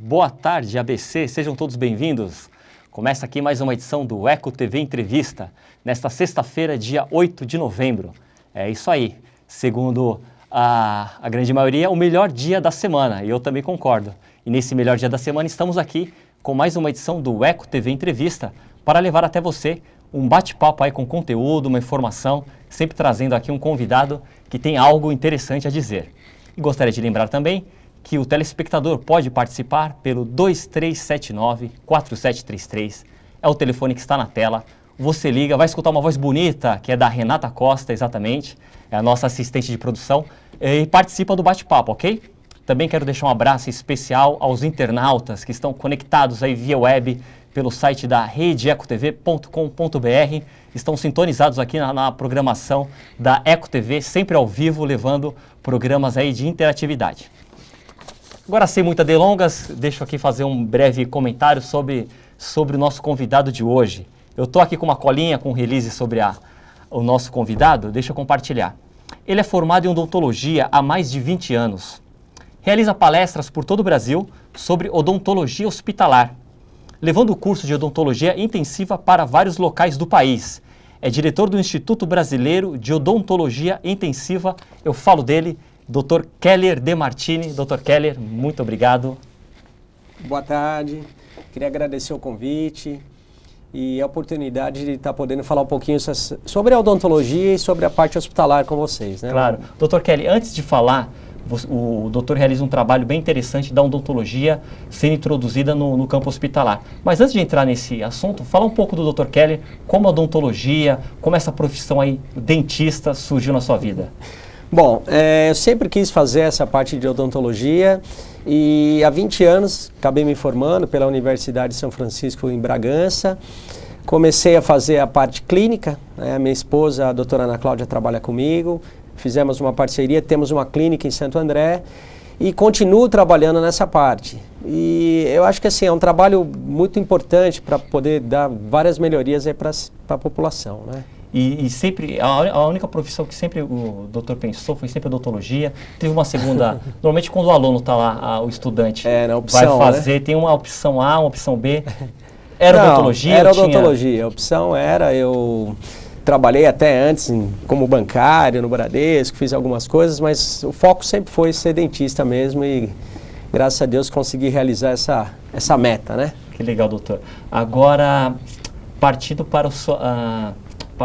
boa tarde, ABC, sejam todos bem-vindos. Começa aqui mais uma edição do Eco TV Entrevista, nesta sexta-feira, dia 8 de novembro. É isso aí, segundo a grande maioria, o melhor dia da semana, e eu também concordo. E nesse melhor dia da semana estamos aqui com mais uma edição do Eco TV Entrevista para levar até você um bate-papo aí com conteúdo, uma informação, sempre trazendo aqui um convidado que tem algo interessante a dizer. E gostaria de lembrar também que o telespectador pode participar pelo 2379-4733. É o telefone que está na tela. Você liga, vai escutar uma voz bonita, que é da Renata Costa, exatamente, é a nossa assistente de produção, e participa do bate-papo, ok? Também quero deixar um abraço especial aos internautas que estão conectados aí via web pelo site da redeecotv.com.br. Estão sintonizados aqui na programação da Eco TV, sempre ao vivo, levando programas aí de interatividade. Agora, sem muitas delongas, deixo aqui fazer um breve comentário sobre o nosso convidado de hoje. Eu estou aqui com uma colinha com release sobre o nosso convidado, deixa eu compartilhar. Ele é formado em odontologia há mais de 20 anos. Realiza palestras por todo o Brasil sobre odontologia hospitalar, levando o curso de odontologia intensiva para vários locais do país. É diretor do Instituto Brasileiro de Odontologia Intensiva. Eu falo dele, Dr. Keller De Martini. Dr. Keller, muito obrigado. Boa tarde. Queria agradecer o convite e a oportunidade de estar podendo falar um pouquinho sobre a odontologia e sobre a parte hospitalar com vocês, né? Claro. Dr. Keller, antes de falar, o doutor realiza um trabalho bem interessante da odontologia sendo introduzida no campo hospitalar. Mas antes de entrar nesse assunto, fala um pouco do Dr. Keller, como a odontologia, como essa profissão aí, dentista, surgiu na sua vida. Bom, eu sempre quis fazer essa parte de odontologia e há 20 anos acabei me formando pela Universidade de São Francisco em Bragança. Comecei a fazer a parte clínica, né? Minha esposa, a doutora Ana Cláudia, trabalha comigo. Fizemos uma parceria, temos uma clínica em Santo André e continuo trabalhando nessa parte. E eu acho que assim, é um trabalho muito importante para poder dar várias melhorias para a população, né? E sempre, a única profissão que sempre o doutor pensou foi sempre a odontologia. Teve uma segunda, normalmente quando o aluno está lá, o estudante na opção, vai fazer, né? Tem uma opção A, uma opção B. Era odontologia? Era odontologia, a opção era, eu trabalhei até antes como bancário no Bradesco, fiz algumas coisas, mas o foco sempre foi ser dentista mesmo e graças a Deus consegui realizar essa meta, né? Que legal, doutor. Agora, partindo para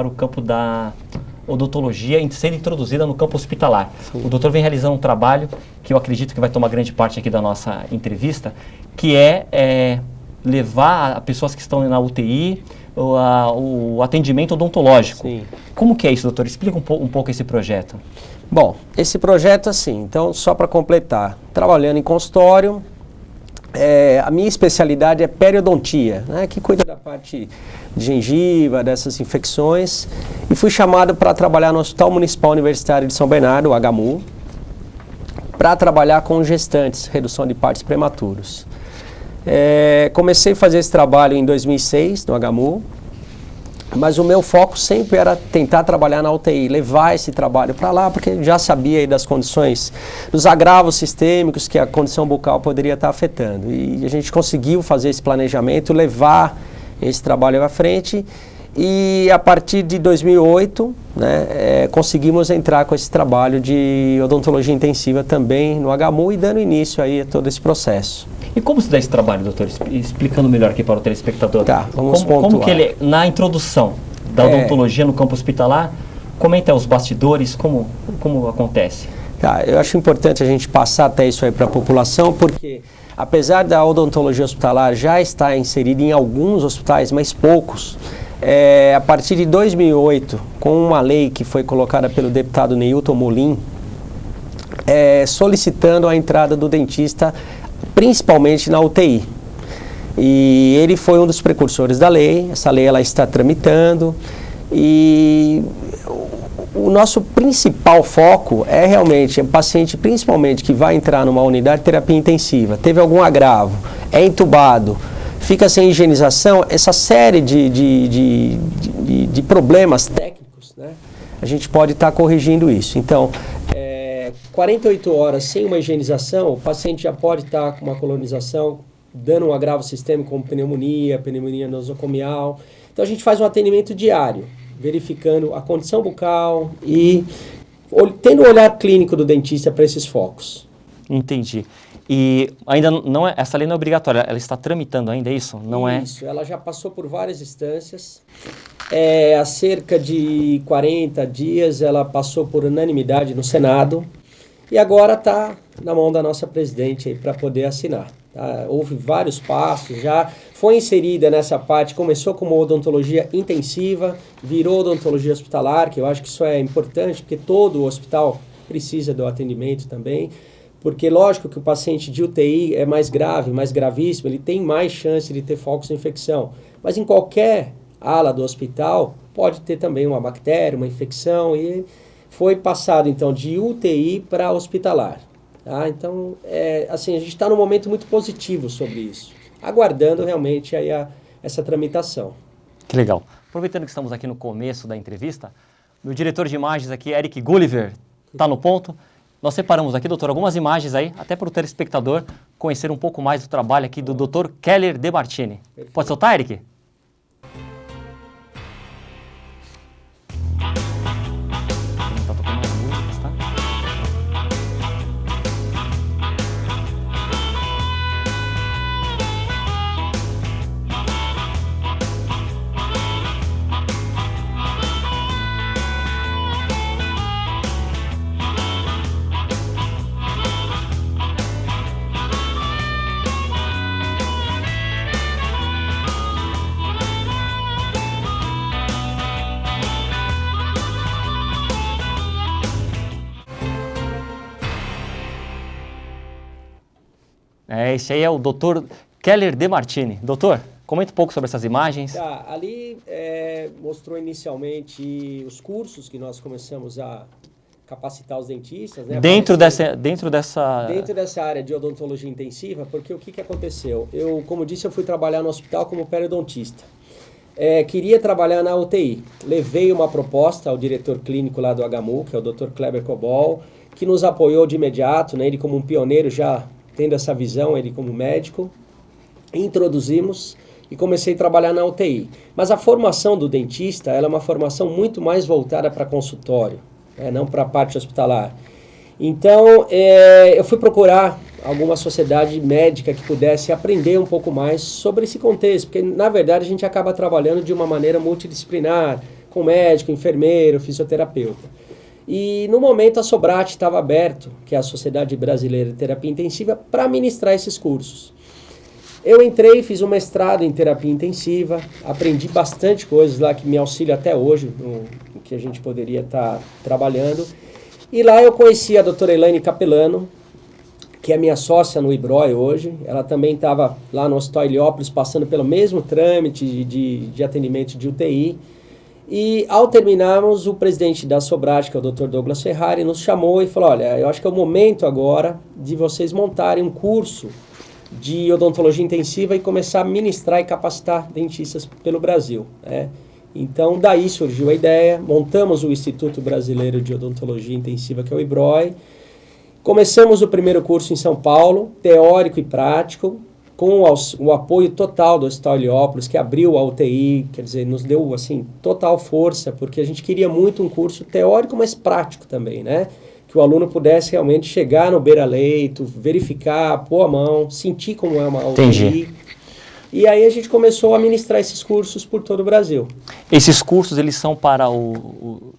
o campo da odontologia sendo introduzida no campo hospitalar. Sim. O doutor vem realizando um trabalho que eu acredito que vai tomar grande parte aqui da nossa entrevista, que é levar a pessoas que estão na UTI o atendimento odontológico. Sim. Como que é isso, doutor? Explica um pouco esse projeto. Bom, esse projeto assim, então só para completar, trabalhando em consultório, a minha especialidade é periodontia, né, que cuida da parte de gengiva, dessas infecções, e fui chamado para trabalhar no Hospital Municipal Universitário de São Bernardo, o HMU, para trabalhar com gestantes, redução de partos prematuros. Comecei a fazer esse trabalho em 2006 no HMU, mas o meu foco sempre era tentar trabalhar na UTI, levar esse trabalho para lá, porque já sabia aí das condições, dos agravos sistêmicos que a condição bucal poderia estar afetando. E a gente conseguiu fazer esse planejamento, levar esse trabalho à frente e a partir de 2008, né, conseguimos entrar com esse trabalho de odontologia intensiva também no HMU e dando início aí a todo esse processo. E como se dá esse trabalho, doutor? Explicando melhor aqui para o telespectador. Tá, vamos pontuar. Como que ele, na introdução da odontologia no campo hospitalar, comenta os bastidores, como acontece? Tá, eu acho importante a gente passar até isso aí para a população, porque apesar da odontologia hospitalar já estar inserida em alguns hospitais, mas poucos, a partir de 2008, com uma lei que foi colocada pelo deputado Neilton Molim, solicitando a entrada do dentista principalmente na UTI. E ele foi um dos precursores da lei, essa lei ela está tramitando e o nosso principal foco é realmente o paciente, principalmente que vai entrar numa unidade de terapia intensiva, teve algum agravo, é entubado, fica sem higienização, essa série de problemas técnicos, né? A gente pode estar corrigindo isso. Então, 48 horas sem uma higienização, o paciente já pode estar com uma colonização dando um agravo sistêmico como pneumonia nosocomial. Então a gente faz um atendimento diário, verificando a condição bucal e tendo um olhar clínico do dentista para esses focos. Entendi. E ainda não é, essa lei não é obrigatória, ela está tramitando ainda, é isso? Não Isso, ela já passou por várias instâncias. Há cerca de 40 dias ela passou por unanimidade no Senado e agora está na mão da nossa presidente para poder assinar. Tá? Houve vários passos, já foi inserida nessa parte, começou como odontologia intensiva, virou odontologia hospitalar, que eu acho que isso é importante, porque todo hospital precisa do atendimento também, porque lógico que o paciente de UTI é mais grave, mais gravíssimo, ele tem mais chance de ter focos de infecção, mas em qualquer ala do hospital pode ter também uma bactéria, uma infecção, e foi passado então de UTI para hospitalar. Tá? Então, assim, a gente está num momento muito positivo sobre isso, aguardando realmente aí essa tramitação. Que legal. Aproveitando que estamos aqui no começo da entrevista, meu diretor de imagens aqui, Eric Gulliver, está no ponto. Nós separamos aqui, doutor, algumas imagens aí, até para o telespectador conhecer um pouco mais do trabalho aqui do Dr. Keller Demartini. Pode soltar, Eric? Esse aí é o Dr. Keller Demartini. Doutor, comenta um pouco sobre essas imagens. Tá, ali mostrou inicialmente os cursos que nós começamos a capacitar os dentistas. Né? Dentro dessa área de odontologia intensiva, porque o que aconteceu? Eu, como disse, eu fui trabalhar no hospital como periodontista. Queria trabalhar na UTI. Levei uma proposta ao diretor clínico lá do HMU, que é o Dr. Kleber Cobol, que nos apoiou de imediato, né? Ele como um pioneiro já tendo essa visão, ele como médico, introduzimos e comecei a trabalhar na UTI. Mas a formação do dentista, ela é uma formação muito mais voltada para consultório, não para a parte hospitalar. Então, eu fui procurar alguma sociedade médica que pudesse aprender um pouco mais sobre esse contexto, porque, na verdade, a gente acaba trabalhando de uma maneira multidisciplinar, com médico, enfermeiro, fisioterapeuta. E no momento a Sobrat estava aberto, que é a Sociedade Brasileira de Terapia Intensiva, para ministrar esses cursos. Eu entrei, fiz um mestrado em terapia intensiva, aprendi bastante coisas lá que me auxiliam até hoje, no que a gente poderia estar trabalhando. E lá eu conheci a doutora Elaine Capelano, que é minha sócia no IBROI hoje. Ela também estava lá no Hospital Heliópolis, passando pelo mesmo trâmite de atendimento de UTI. E ao terminarmos, o presidente da Sobrat, que é o Dr. Douglas Ferrari, nos chamou e falou, olha, eu acho que é o momento agora de vocês montarem um curso de odontologia intensiva e começar a ministrar e capacitar dentistas pelo Brasil. Né? Então, daí surgiu a ideia, montamos o Instituto Brasileiro de Odontologia Intensiva, que é o IBROI. Começamos o primeiro curso em São Paulo, teórico e prático, com o apoio total do Hospital Heliópolis, que abriu a UTI, quer dizer, nos deu, assim, total força, porque a gente queria muito um curso teórico, mas prático também, né? Que o aluno pudesse realmente chegar no beira-leito, verificar, pôr a mão, sentir como é uma UTI. Entendi. E aí a gente começou a ministrar esses cursos por todo o Brasil. Esses cursos, eles são para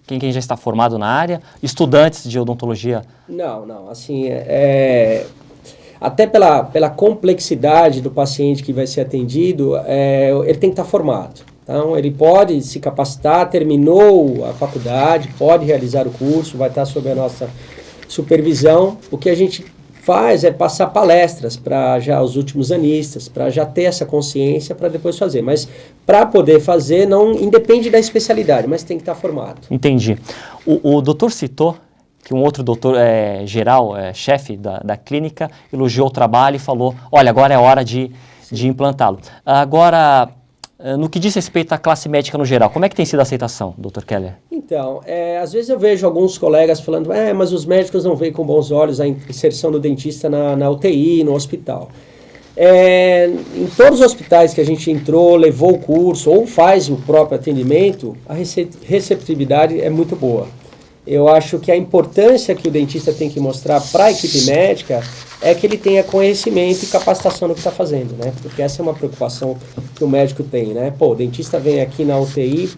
quem já está formado na área? Estudantes de odontologia? Não, assim, até pela complexidade do paciente que vai ser atendido, ele tem que estar formado. Então, ele pode se capacitar, terminou a faculdade, pode realizar o curso, vai estar sob a nossa supervisão. O que a gente faz é passar palestras para já os últimos anistas, para já ter essa consciência para depois fazer. Mas para poder fazer, não independe da especialidade, mas tem que estar formado. Entendi. O doutor citou que um outro doutor geral, chefe da clínica, elogiou o trabalho e falou, olha, agora é hora de implantá-lo. Agora, no que diz respeito à classe médica no geral, como é que tem sido a aceitação, Dr. Keller? Então, às vezes eu vejo alguns colegas falando, mas os médicos não veem com bons olhos a inserção do dentista na UTI, no hospital. Em todos os hospitais que a gente entrou, levou o curso ou faz o próprio atendimento, a receptividade é muito boa. Eu acho que a importância que o dentista tem que mostrar para a equipe médica é que ele tenha conhecimento e capacitação no que está fazendo, né? Porque essa é uma preocupação que o médico tem, né? Pô, o dentista vem aqui na UTI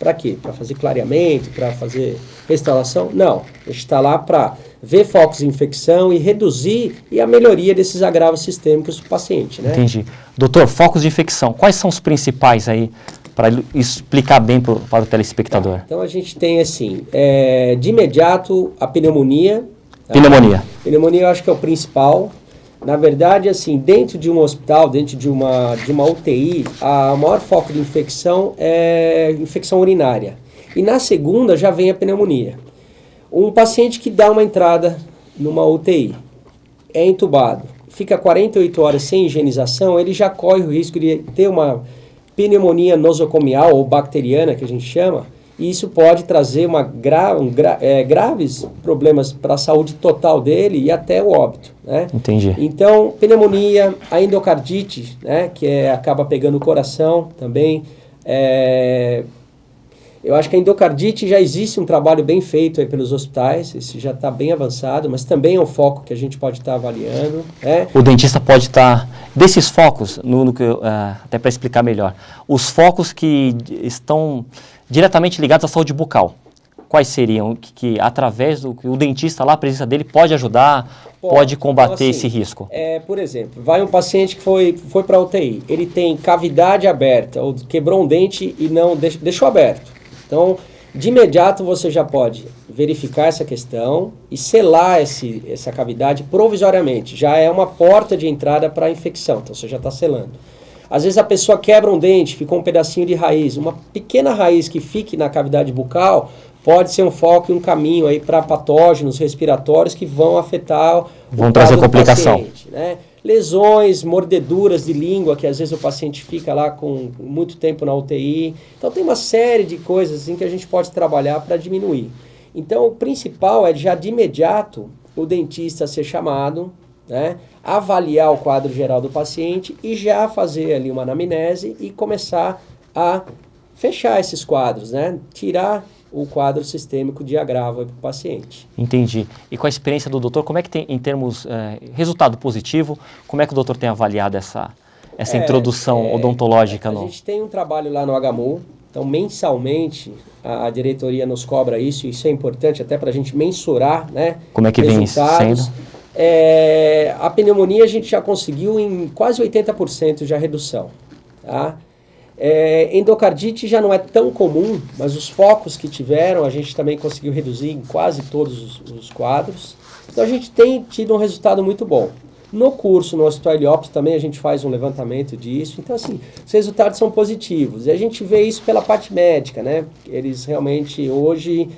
para quê? Para fazer clareamento, para fazer restauração? Não, a gente está lá para ver focos de infecção e reduzir e a melhoria desses agravos sistêmicos do paciente, né? Entendi. Doutor, focos de infecção, quais são os principais aí, para explicar bem para o telespectador? Então a gente tem assim, de imediato a pneumonia. Pneumonia. Pneumonia eu acho que é o principal. Na verdade, assim, dentro de um hospital, dentro de uma UTI, o maior foco de infecção é infecção urinária. E na segunda já vem a pneumonia. Um paciente que dá uma entrada numa UTI, é entubado, fica 48 horas sem higienização, ele já corre o risco de ter uma pneumonia nosocomial ou bacteriana, que a gente chama, e isso pode trazer graves problemas para a saúde total dele e até o óbito, né? Entendi. Então, pneumonia, a endocardite, né, que acaba pegando o coração também. Eu acho que a endocardite já existe um trabalho bem feito aí pelos hospitais, esse já está bem avançado, mas também é um foco que a gente pode estar avaliando. Né? O dentista pode estar, desses focos, até para explicar melhor, os focos que estão diretamente ligados à saúde bucal, quais seriam que através do que o dentista lá, a presença dele, pode ajudar, pode combater então, assim, esse risco? Por exemplo, vai um paciente que foi para a UTI, ele tem cavidade aberta, ou quebrou um dente e não deixou aberto. Então, de imediato você já pode verificar essa questão e selar essa cavidade provisoriamente. Já é uma porta de entrada para a infecção, então você já está selando. Às vezes a pessoa quebra um dente, ficou um pedacinho de raiz. Uma pequena raiz que fique na cavidade bucal pode ser um foco e um caminho aí para patógenos respiratórios que vão afetar vão trazer complicação. Paciente, né? Lesões, mordeduras de língua, que às vezes o paciente fica lá com muito tempo na UTI. Então tem uma série de coisas assim, que a gente pode trabalhar para diminuir. Então o principal é já de imediato o dentista ser chamado, né, avaliar o quadro geral do paciente e já fazer ali uma anamnese e começar a fechar esses quadros, né, tirar o quadro sistêmico de agravo para o paciente. Entendi. E com a experiência do doutor, como é que tem, em termos resultado positivo, como é que o doutor tem avaliado essa introdução odontológica? A gente tem um trabalho lá no HMU, então mensalmente a diretoria nos cobra isso é importante até para a gente mensurar, né, como é que resultados. Vem sendo? A pneumonia a gente já conseguiu em quase 80% de redução, tá? Endocardite já não é tão comum, mas os focos que tiveram a gente também conseguiu reduzir em quase todos os quadros. Então a gente tem tido um resultado muito bom. No curso, no Hospital Heliópolis, também a gente faz um levantamento disso. Então, assim, os resultados são positivos. E a gente vê isso pela parte médica, né? Eles realmente hoje...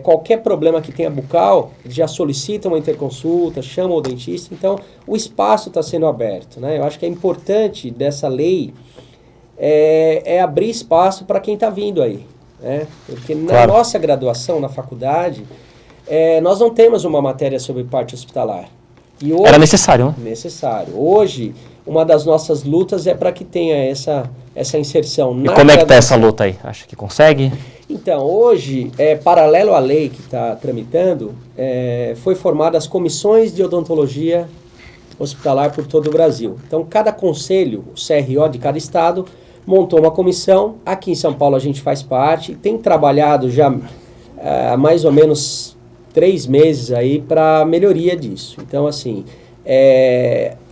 qualquer problema que tenha bucal, já solicitam uma interconsulta, chamam o dentista, então o espaço está sendo aberto, né? Eu acho que é importante dessa lei abrir espaço para quem está vindo aí, né? Porque na nossa graduação, na faculdade, nós não temos uma matéria sobre parte hospitalar. E hoje, era necessário, né? Necessário. Hoje, uma das nossas lutas é para que tenha essa inserção. E como é que está essa luta aí? Acha que consegue? Então, hoje, paralelo à lei que está tramitando, foi formada as comissões de odontologia hospitalar por todo o Brasil. Então, cada conselho, o CRO de cada estado, montou uma comissão. Aqui em São Paulo a gente faz parte, tem trabalhado já há mais ou menos 3 meses aí para melhoria disso. Então, assim,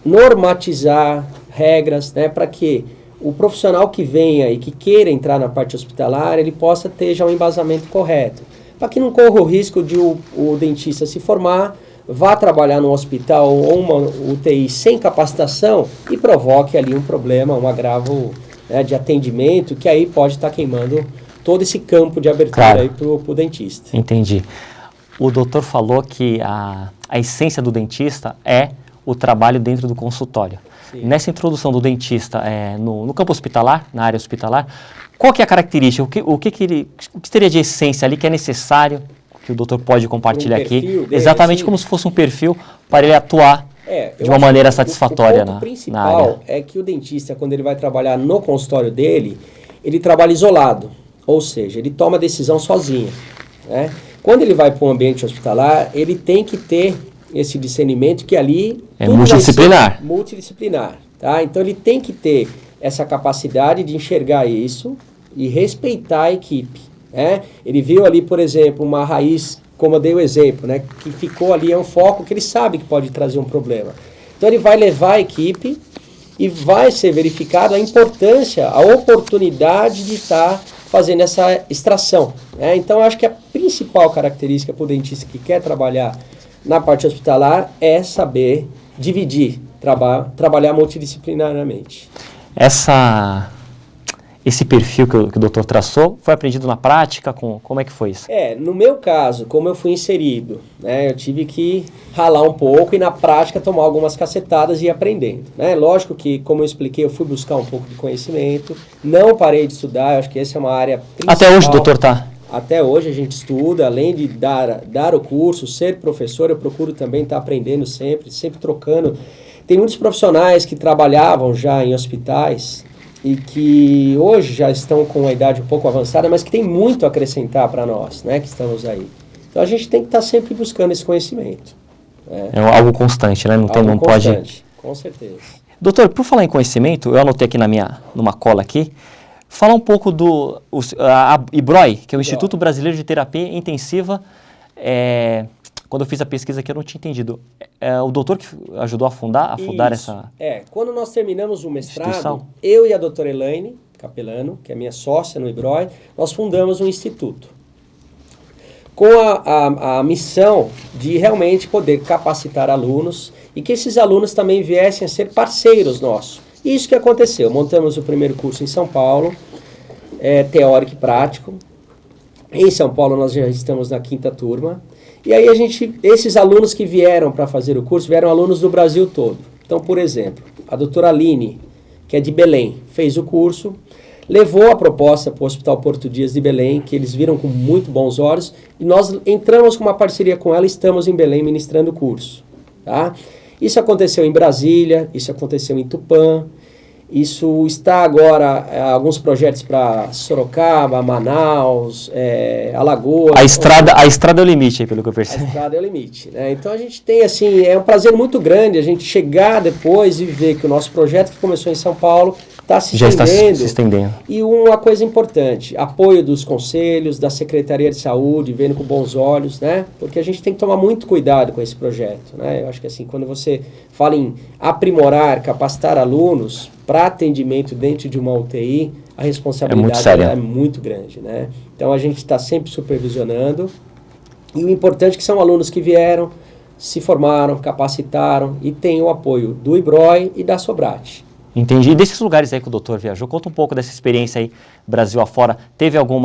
normatizar regras, né, para que o profissional que venha e que queira entrar na parte hospitalar, ele possa ter já um embasamento correto. Para que não corra o risco de o dentista se formar, vá trabalhar num hospital ou uma UTI sem capacitação e provoque ali um problema, um agravo, né, de atendimento, que aí pode estar queimando todo esse campo de abertura aí para o dentista. Entendi. O doutor falou que a essência do dentista é o trabalho dentro do consultório. Sim. Nessa introdução do dentista no campo hospitalar, na área hospitalar, qual que é a característica? O que teria de essência ali que é necessário, que o doutor pode compartilhar aqui? Dele, exatamente assim, como se fosse um perfil para ele atuar de uma maneira satisfatória o ponto na principal área. é que o dentista, quando ele vai trabalhar no consultório dele, ele trabalha isolado, ou seja, ele toma decisão sozinho, né? Quando ele vai para um ambiente hospitalar, ele tem que ter esse discernimento que ali é multidisciplinar. Multidisciplinar, tá? Então ele tem que ter essa capacidade de enxergar isso e respeitar a equipe, né? Ele viu ali, por exemplo, uma raiz, como eu dei o exemplo, né, que ficou ali, é um foco que ele sabe que pode trazer um problema. Então ele vai levar a equipe e vai ser verificado a importância, a oportunidade de estar fazendo essa extração, né? Então eu acho que a principal característica para o dentista que quer trabalhar na parte hospitalar é saber dividir, trabalhar multidisciplinarmente. Esse perfil que o doutor traçou foi aprendido na prática? Como é que foi isso? No meu caso, como eu fui inserido, né, eu tive que ralar um pouco e na prática tomar algumas cacetadas e ir aprendendo, né? Lógico que, como eu expliquei, eu fui buscar um pouco de conhecimento, não parei de estudar, eu acho que essa é uma área principal. Até hoje o doutor está? Até hoje a gente estuda, além de dar o curso, ser professor, eu procuro também estar aprendendo sempre trocando. Tem muitos profissionais que trabalhavam já em hospitais e que hoje já estão com uma idade um pouco avançada, mas que tem muito a acrescentar para nós, né, que estamos aí. Então a gente tem que estar sempre buscando esse conhecimento. Né? É algo constante, né? Não constante, pode... Com certeza. Doutor, por falar em conhecimento, eu anotei aqui numa cola aqui, falar um pouco do IBROI, que é o Instituto Brasileiro de Terapia Intensiva. Quando eu fiz a pesquisa aqui, eu não tinha entendido. O doutor que ajudou a fundar essa... Quando nós terminamos o mestrado, eu e a doutora Elaine Capelano, que é minha sócia no IBROI, nós fundamos um instituto com a missão de realmente poder capacitar alunos e que esses alunos também viessem a ser parceiros nossos. Isso que aconteceu. Montamos o primeiro curso em São Paulo, teórico e prático. Em São Paulo nós já estamos na 5ª turma. E aí esses alunos que vieram para fazer o curso, vieram alunos do Brasil todo. Então, por exemplo, a doutora Aline, que é de Belém, fez o curso, levou a proposta para o Hospital Porto Dias de Belém, que eles viram com muito bons olhos, e nós entramos com uma parceria com ela e estamos em Belém ministrando o curso. Tá? Isso aconteceu em Brasília, isso aconteceu em Tupã, isso está agora, alguns projetos para Sorocaba, Manaus, Alagoas. A estrada é o limite, aí, pelo que eu percebi. A estrada é o limite, né? Então a gente tem, assim, é um prazer muito grande a gente chegar depois e ver que o nosso projeto que começou em São Paulo está se estendendo. E uma coisa importante, apoio dos conselhos, da Secretaria de Saúde, vendo com bons olhos, né? Porque a gente tem que tomar muito cuidado com esse projeto, né? Eu acho que assim, quando você fala em aprimorar, capacitar alunos para atendimento dentro de uma UTI, a responsabilidade é muito grande, né? Então a gente está sempre supervisionando e o importante é que são alunos que vieram, se formaram, capacitaram e têm o apoio do IBROI e da Sobrate. Entendi. E desses lugares aí que o doutor viajou, conta um pouco dessa experiência aí, Brasil afora. Teve algum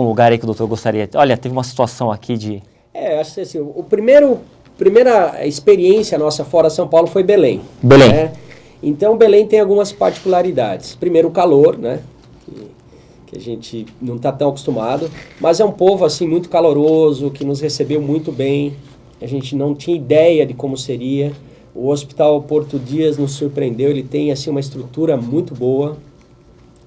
lugar aí que o doutor gostaria... Olha, teve uma situação aqui de... acho que assim, primeira experiência nossa fora São Paulo foi Belém. Belém. Né? Então, Belém tem algumas particularidades. Primeiro, o calor, né? Que a gente não está tão acostumado. Mas é um povo, assim, muito caloroso, que nos recebeu muito bem. A gente não tinha ideia de como seria. O Hospital Porto Dias nos surpreendeu, ele tem assim, uma estrutura muito boa,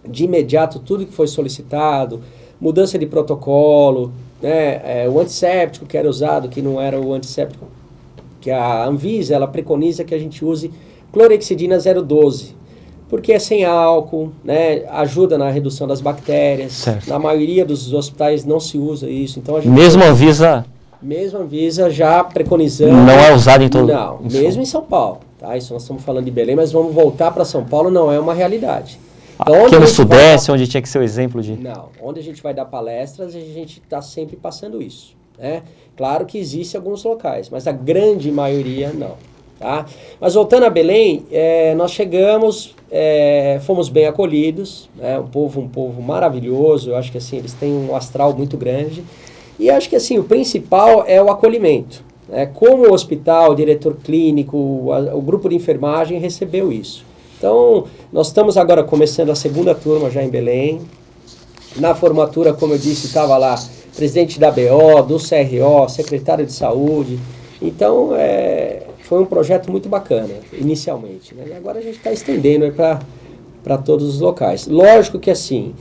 de imediato tudo que foi solicitado, mudança de protocolo, né? O antisséptico que era usado, que não era o antisséptico, que a Anvisa ela preconiza que a gente use clorexidina 012, porque é sem álcool, né? Ajuda na redução das bactérias, certo. Na maioria dos hospitais não se usa isso. Então a gente mesmo a Anvisa... Mesmo a Anvisa já preconizando... Não é usado em todo... Não, mesmo em São Paulo. Tá? Isso nós estamos falando de Belém, mas vamos voltar para São Paulo, não é uma realidade. Então, aqui no Sudeste, onde tinha que ser o exemplo de... Não, onde a gente vai dar palestras, a gente está sempre passando isso. Né? Claro que existem alguns locais, mas a grande maioria não. Tá? Mas voltando a Belém, nós chegamos, fomos bem acolhidos, né? Um povo maravilhoso, eu acho que assim, eles têm um astral muito grande. E acho que assim, o principal é o acolhimento. Né? Como o hospital, o diretor clínico, o grupo de enfermagem recebeu isso. Então, nós estamos agora começando a 2ª turma já em Belém. Na formatura, como eu disse, estava lá presidente da BO, do CRO, secretário de saúde. Então, foi um projeto muito bacana, inicialmente, né? E agora a gente está estendendo para todos os locais. Lógico que assim,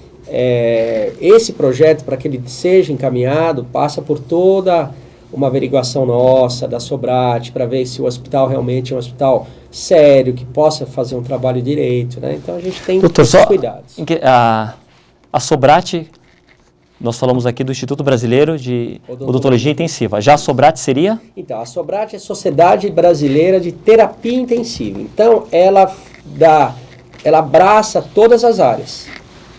esse projeto, para que ele seja encaminhado, passa por toda uma averiguação nossa, da Sobrate, para ver se o hospital realmente é um hospital sério, que possa fazer um trabalho direito, né? Então a gente tem esses cuidados. A Sobrate, nós falamos aqui do Instituto Brasileiro de Odontologia Intensiva. Já a Sobrate seria? Então, a Sobrate é a Sociedade Brasileira de Terapia Intensiva. Então, ela abraça todas as áreas.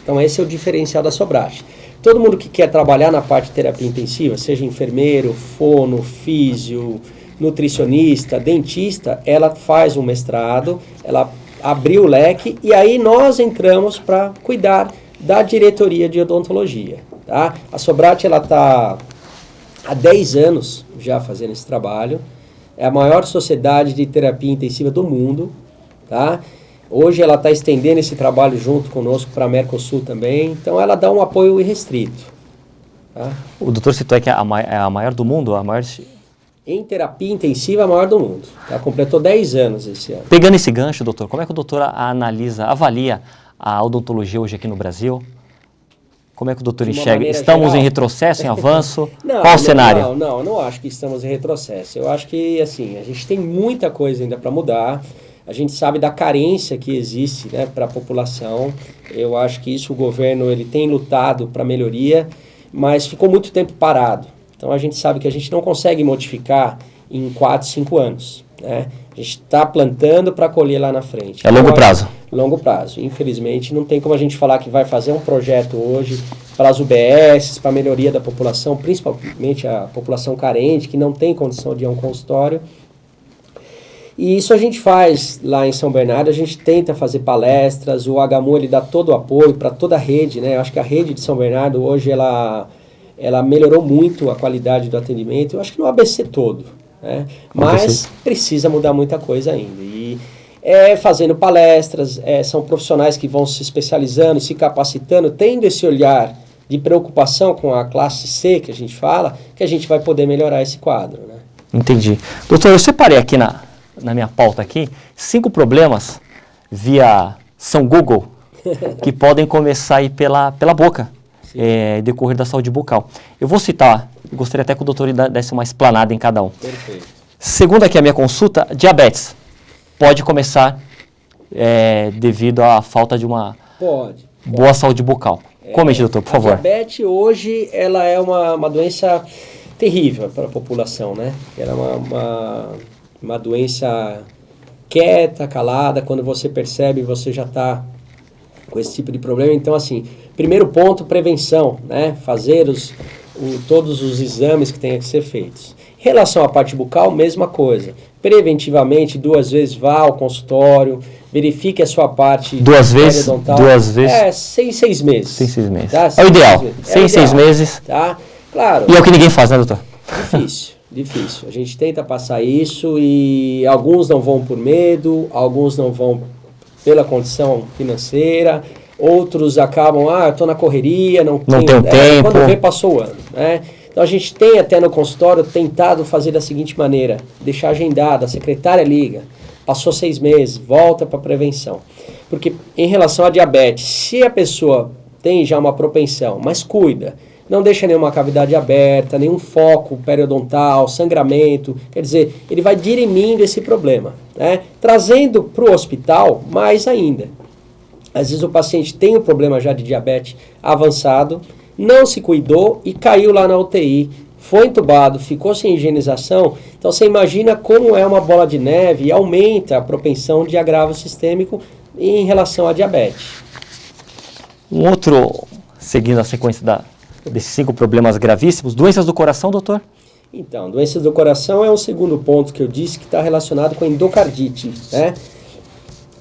Então, esse é o diferencial da Sobrate. Todo mundo que quer trabalhar na parte de terapia intensiva, seja enfermeiro, fono, físio, nutricionista, dentista, ela faz um mestrado, ela abriu o leque e aí nós entramos para cuidar da diretoria de odontologia. Tá? A Sobrate está há 10 anos já fazendo esse trabalho, é a maior sociedade de terapia intensiva do mundo. Tá? Hoje ela está estendendo esse trabalho junto conosco para a Mercosul também, então ela dá um apoio irrestrito. Tá? O doutor citou que é a maior do mundo, a maior... Em terapia intensiva, a maior do mundo. Tá? Completou 10 anos esse ano. Pegando esse gancho, doutor, como é que o doutor avalia a odontologia hoje aqui no Brasil? Como é que o doutor enxerga? Estamos geral? Em retrocesso, em avanço? Qual o cenário? Não acho que estamos em retrocesso. Eu acho que assim, a gente tem muita coisa ainda para mudar. A gente sabe da carência que existe, né, para a população. Eu acho que isso o governo ele tem lutado para melhoria, mas ficou muito tempo parado. Então a gente sabe que a gente não consegue modificar em 4, 5 anos. Né? A gente está plantando para colher lá na frente. É longo prazo. Longo prazo. Infelizmente não tem como a gente falar que vai fazer um projeto hoje para as UBSs, para a melhoria da população, principalmente a população carente, que não tem condição de ir a um consultório. E isso a gente faz lá em São Bernardo, a gente tenta fazer palestras, o HMU ele dá todo o apoio para toda a rede, né? Eu acho que a rede de São Bernardo hoje ela melhorou muito a qualidade do atendimento, eu acho que no ABC todo, né? Mas precisa mudar muita coisa ainda. E fazendo palestras, são profissionais que vão se especializando, se capacitando, tendo esse olhar de preocupação com a classe C, que a gente fala, que a gente vai poder melhorar esse quadro, né? Entendi. Doutor, eu separei aqui na minha pauta aqui 5 problemas via São Google que podem começar aí pela boca, decorrer da saúde bucal. Eu vou citar, gostaria até que o doutor desse uma explanada em cada um. Perfeito. Segundo aqui a minha consulta, diabetes pode começar devido à falta de uma boa saúde bucal. Comente, doutor, por favor. A diabetes hoje ela é uma doença terrível para a população, né? Ela é uma doença quieta, calada, quando você percebe, você já está com esse tipo de problema. Então, assim, primeiro ponto, prevenção, né? Fazer todos os exames que tenham que ser feitos. Em relação à parte bucal, mesma coisa. Preventivamente, 2 vezes vá ao consultório, verifique a sua parte... 2 vezes? 2 vezes? 6 meses. 6 meses. Tá? É o ideal. 6 meses. Tá? Claro. E é o que ninguém faz, né, doutor? Difícil. A gente tenta passar isso e alguns não vão por medo, alguns não vão pela condição financeira, outros acabam, eu estou na correria, não tenho tempo. Quando vê, passou o ano, né? Então a gente tem até no consultório tentado fazer da seguinte maneira, deixar agendado, a secretária liga, passou 6 meses, volta para prevenção. Porque em relação à diabetes, se a pessoa tem já uma propensão, mas cuida, não deixa nenhuma cavidade aberta, nenhum foco periodontal, sangramento. Quer dizer, ele vai dirimindo esse problema, né? Trazendo para o hospital mais ainda. Às vezes o paciente tem um problema já de diabetes avançado, não se cuidou e caiu lá na UTI, foi entubado, ficou sem higienização. Então você imagina como é uma bola de neve e aumenta a propensão de agravo sistêmico em relação à diabetes. Um outro, seguindo a sequência desses 5 problemas gravíssimos, doenças do coração, doutor? Então, doenças do coração é o segundo ponto que eu disse que está relacionado com a endocardite, né?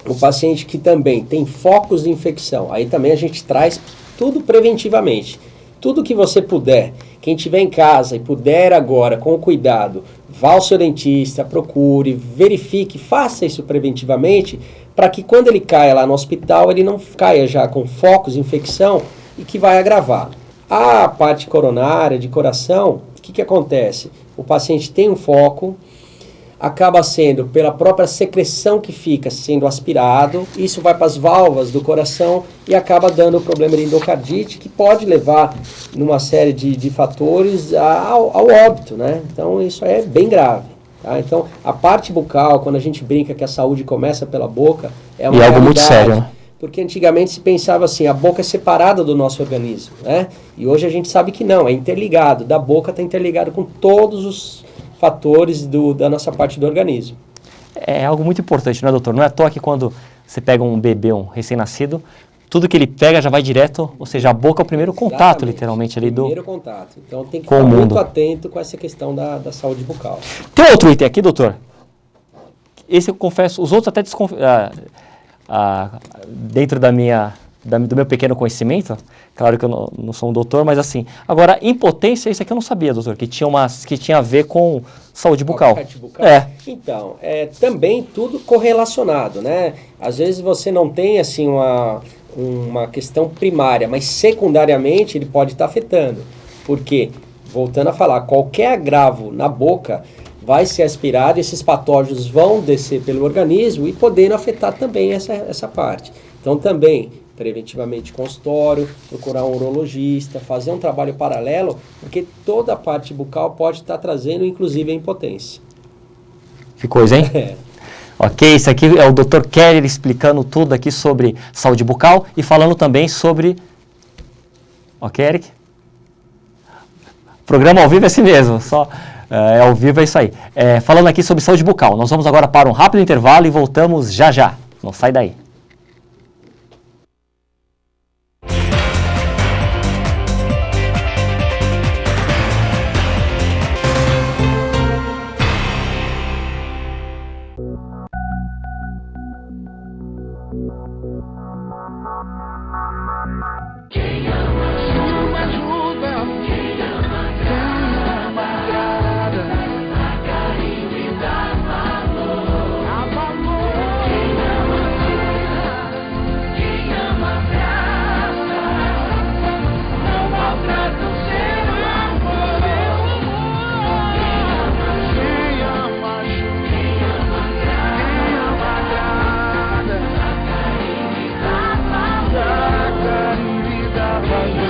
O paciente que também tem focos de infecção, aí também a gente traz tudo preventivamente. Tudo que você puder, quem estiver em casa e puder agora, com cuidado, vá ao seu dentista, procure, verifique, faça isso preventivamente, para que quando ele caia lá no hospital, ele não caia já com focos de infecção e que vai agravar. A parte coronária, de coração, o que acontece? O paciente tem um foco, acaba sendo pela própria secreção que fica sendo aspirado, isso vai para as válvulas do coração e acaba dando o problema de endocardite, que pode levar, numa série de fatores, ao óbito, né? Então isso é bem grave. Tá? Então a parte bucal, quando a gente brinca que a saúde começa pela boca, é uma algo muito sério, né? Porque antigamente se pensava assim, a boca é separada do nosso organismo, né? E hoje a gente sabe que não, é interligado, da boca está interligado com todos os fatores da nossa parte do organismo. É algo muito importante, né, doutor? Não é à toa que quando você pega um bebê, um recém-nascido, tudo que ele pega já vai direto, ou seja, a boca é o primeiro contato, exatamente, literalmente, ali do... primeiro contato. Então tem que estar muito atento com essa questão da saúde bucal. Tem outro item aqui, doutor? Esse eu confesso, os outros até dentro do meu pequeno conhecimento, claro que eu não sou um doutor, mas assim, agora, impotência, isso aqui eu não sabia, doutor, que tinha a ver com saúde bucal. Bucal? É. Então, também tudo correlacionado, né? Às vezes você não tem, assim, uma questão primária, mas secundariamente ele pode estar afetando. Porque, voltando a falar, qualquer agravo na boca vai ser aspirado, esses patógenos vão descer pelo organismo e podendo afetar também essa parte. Então também, preventivamente consultório, procurar um urologista, fazer um trabalho paralelo, porque toda a parte bucal pode estar trazendo, inclusive, a impotência. Que coisa, hein? Ok, esse aqui é o Dr. Keller explicando tudo aqui sobre saúde bucal e falando também sobre... Ok, Eric? Programa ao vivo é assim mesmo, só... ao vivo é isso aí. Falando aqui sobre saúde bucal. Nós vamos agora para um rápido intervalo e voltamos já já. Não sai daí. Quem ama chuva, ajuda. Quem ama agrada. A carinho e dá valor. Dá valor. Quem ama cura. Quem ama abraça. Não maltrata o seu amor. Quem ama ajuda. Quem ama agrada. A carinho e dá valor.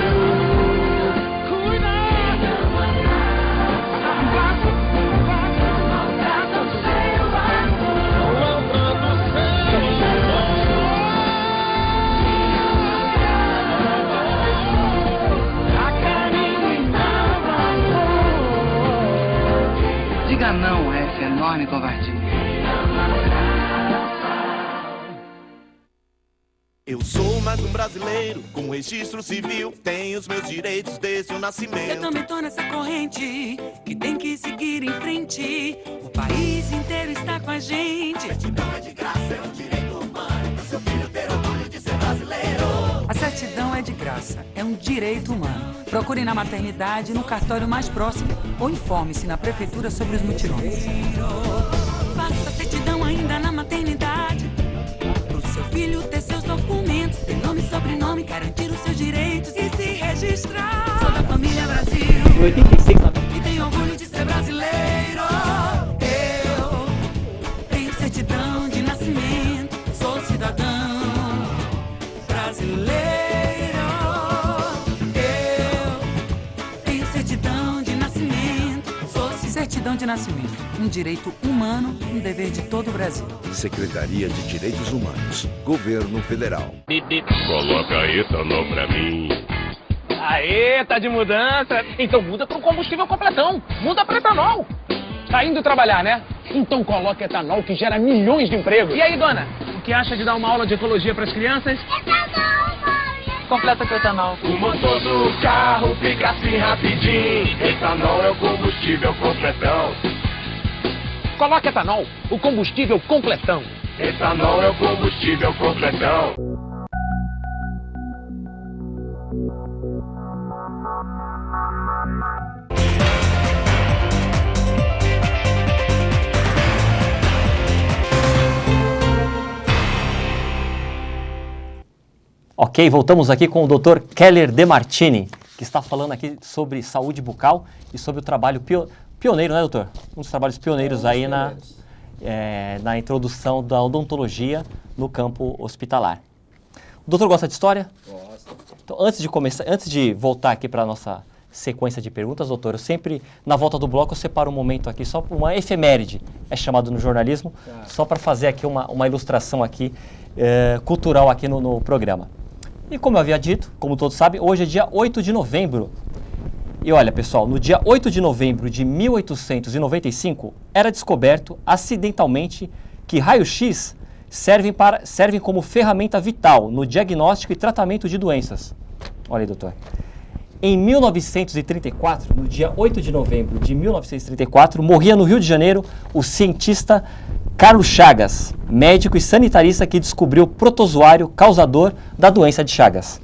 Diga não a essa enorme covardia. Eu sou mais um brasileiro com registro civil. Tenho os meus direitos desde o nascimento. Eu também tô nessa corrente que tem que seguir em frente. O país inteiro está com a gente. Certidão é de graça, é um direito humano. Pro seu filho ter orgulho de ser brasileiro. A certidão é de graça, é um direito humano. Procure na maternidade, no cartório mais próximo ou informe-se na prefeitura sobre os mutirões. Faça a certidão ainda na maternidade. Pro seu filho ter seus documentos, ter nome e sobrenome, garantir os seus direitos e se registrar. Sou da família Brasil. 86 E tenho orgulho de ser brasileiro. Eu tenho certidão de nascimento. Sou cidadão brasileiro. Eu tenho certidão de nascimento. Certidão de nascimento, um direito humano, um dever de todo o Brasil. Secretaria de Direitos Humanos, Governo Federal. Coloca etanol pra mim. Aê, tá de mudança? Então muda para um combustível completão. Muda para etanol. Tá indo trabalhar, né? Então coloca etanol que gera milhões de empregos. E aí, dona? O que acha de dar uma aula de ecologia para as crianças? Completa com etanol. O motor do carro fica assim rapidinho. Etanol é o combustível completão. Coloca etanol, o combustível completão. Etanol é o combustível completão. Ok, voltamos aqui com o Dr. Keller Demartini, que está falando aqui sobre saúde bucal e sobre o trabalho pioneiro, né, doutor? Um dos trabalhos pioneiros aí na introdução da odontologia no campo hospitalar. O doutor gosta de história? Gosto. Então, antes de voltar aqui para a nossa sequência de perguntas, doutor, eu sempre, na volta do bloco, eu separo um momento aqui, só uma efeméride, é chamado no jornalismo, só para fazer aqui uma ilustração aqui, cultural aqui no programa. E como eu havia dito, como todos sabem, hoje é dia 8 de novembro. E olha, pessoal, no dia 8 de novembro de 1895, era descoberto acidentalmente que raio-x servem como ferramenta vital no diagnóstico e tratamento de doenças. Olha aí, doutor. Em 1934, no dia 8 de novembro de 1934, morria no Rio de Janeiro o cientista Carlos Chagas, médico e sanitarista que descobriu o protozoário causador da doença de Chagas.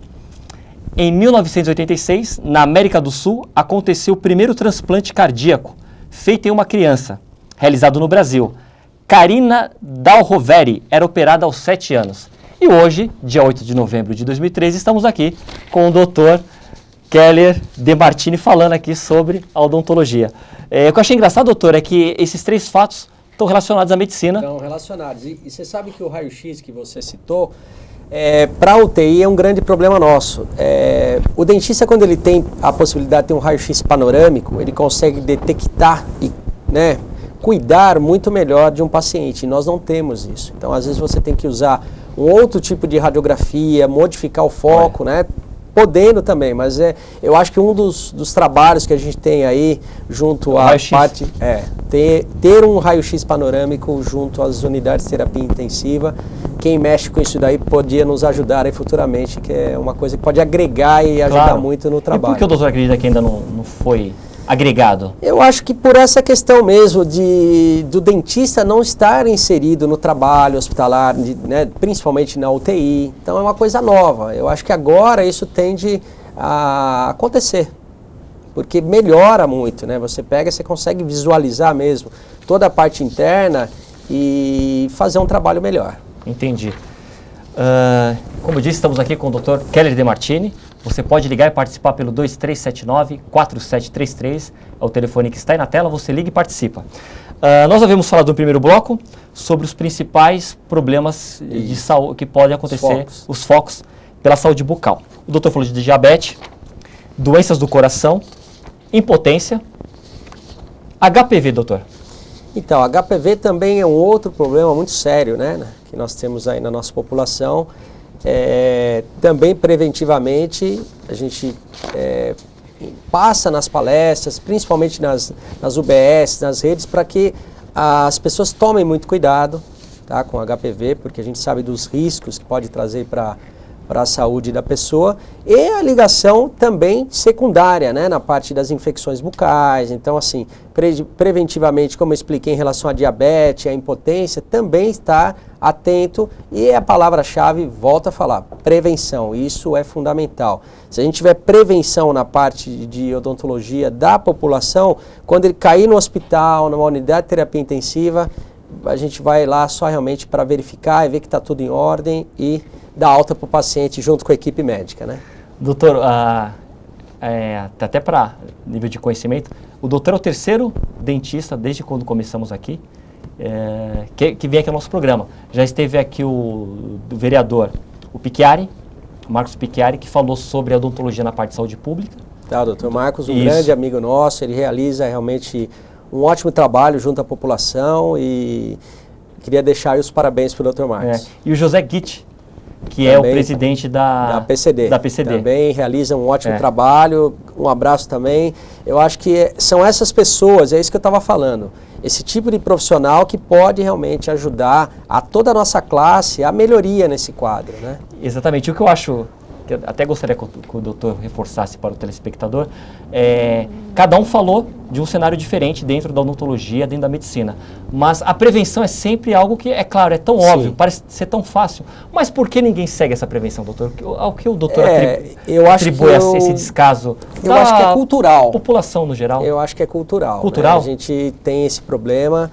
Em 1986, na América do Sul, aconteceu o primeiro transplante cardíaco, feito em uma criança, realizado no Brasil. Karina Dalroveri era operada aos 7 anos. E hoje, dia 8 de novembro de 2013, estamos aqui com o Dr. Keller Demartini falando aqui sobre a odontologia. O que eu achei engraçado, doutor, é que esses 3 fatos estão relacionados à medicina. Estão relacionados. E você sabe que o raio-x que você citou, para a UTI é um grande problema nosso. O dentista, quando ele tem a possibilidade de ter um raio-x panorâmico, ele consegue detectar e cuidar muito melhor de um paciente. E nós não temos isso. Então, às vezes, você tem que usar um outro tipo de radiografia, modificar o foco, podendo também, mas eu acho que um dos trabalhos que a gente tem aí junto à parte ter um raio-x panorâmico junto às unidades de terapia intensiva. Quem mexe com isso daí podia nos ajudar aí futuramente, que é uma coisa que pode agregar e ajudar muito no trabalho. E por que o doutor acredita que ainda não foi agregado? Eu acho que por essa questão mesmo do dentista não estar inserido no trabalho hospitalar, principalmente na UTI. Então é uma coisa nova. Eu acho que agora isso tende a acontecer, porque melhora muito, Você pega, você consegue visualizar mesmo toda a parte interna e fazer um trabalho melhor. Entendi. Como eu disse, estamos aqui com o Dr. Keller Demartini. Você pode ligar e participar pelo 2379-4733, é o telefone que está aí na tela, você liga e participa. Nós havíamos falado no primeiro bloco sobre os principais problemas de saúde que podem acontecer, os focos pela saúde bucal. O doutor falou de diabetes, doenças do coração, impotência, HPV, doutor. Então, HPV também é um outro problema muito sério, que nós temos aí na nossa população. Também preventivamente a gente passa nas palestras, principalmente nas UBS, nas redes, para que as pessoas tomem muito cuidado com HPV, porque a gente sabe dos riscos que pode trazer para a saúde da pessoa, e a ligação também secundária, na parte das infecções bucais. Então, assim, preventivamente, como eu expliquei em relação à diabetes, à impotência, também estar atento, e a palavra-chave, volta a falar, prevenção. Isso é fundamental. Se a gente tiver prevenção na parte de odontologia da população, quando ele cair no hospital, numa unidade de terapia intensiva, a gente vai lá só realmente para verificar e ver que está tudo em ordem e dar alta para o paciente junto com a equipe médica, Doutor, até para nível de conhecimento, o doutor é o 3º dentista desde quando começamos aqui, que vem aqui ao nosso programa. Já esteve aqui o vereador, o Picchiari, Marcos Picchiari, que falou sobre a odontologia na parte de saúde pública. O doutor Marcos, um grande amigo nosso, ele realiza realmente um ótimo trabalho junto à população e queria deixar aí os parabéns para o doutor Marcos. E o José Guitt, que também é o presidente da PCD. Também realiza um ótimo trabalho, um abraço também. Eu acho que são essas pessoas, é isso que eu estava falando, esse tipo de profissional que pode realmente ajudar a toda a nossa classe a melhoria nesse quadro, Exatamente. O que eu acho, que eu até gostaria que o doutor reforçasse para o telespectador, cada um falou de um cenário diferente dentro da odontologia, dentro da medicina. Mas a prevenção é sempre algo que, é claro, é tão óbvio, parece ser tão fácil. Mas por que ninguém segue essa prevenção, doutor? Ao que o doutor atribui esse descaso? Eu acho que é cultural. População no geral? Eu acho que é cultural. Cultural? A gente tem esse problema.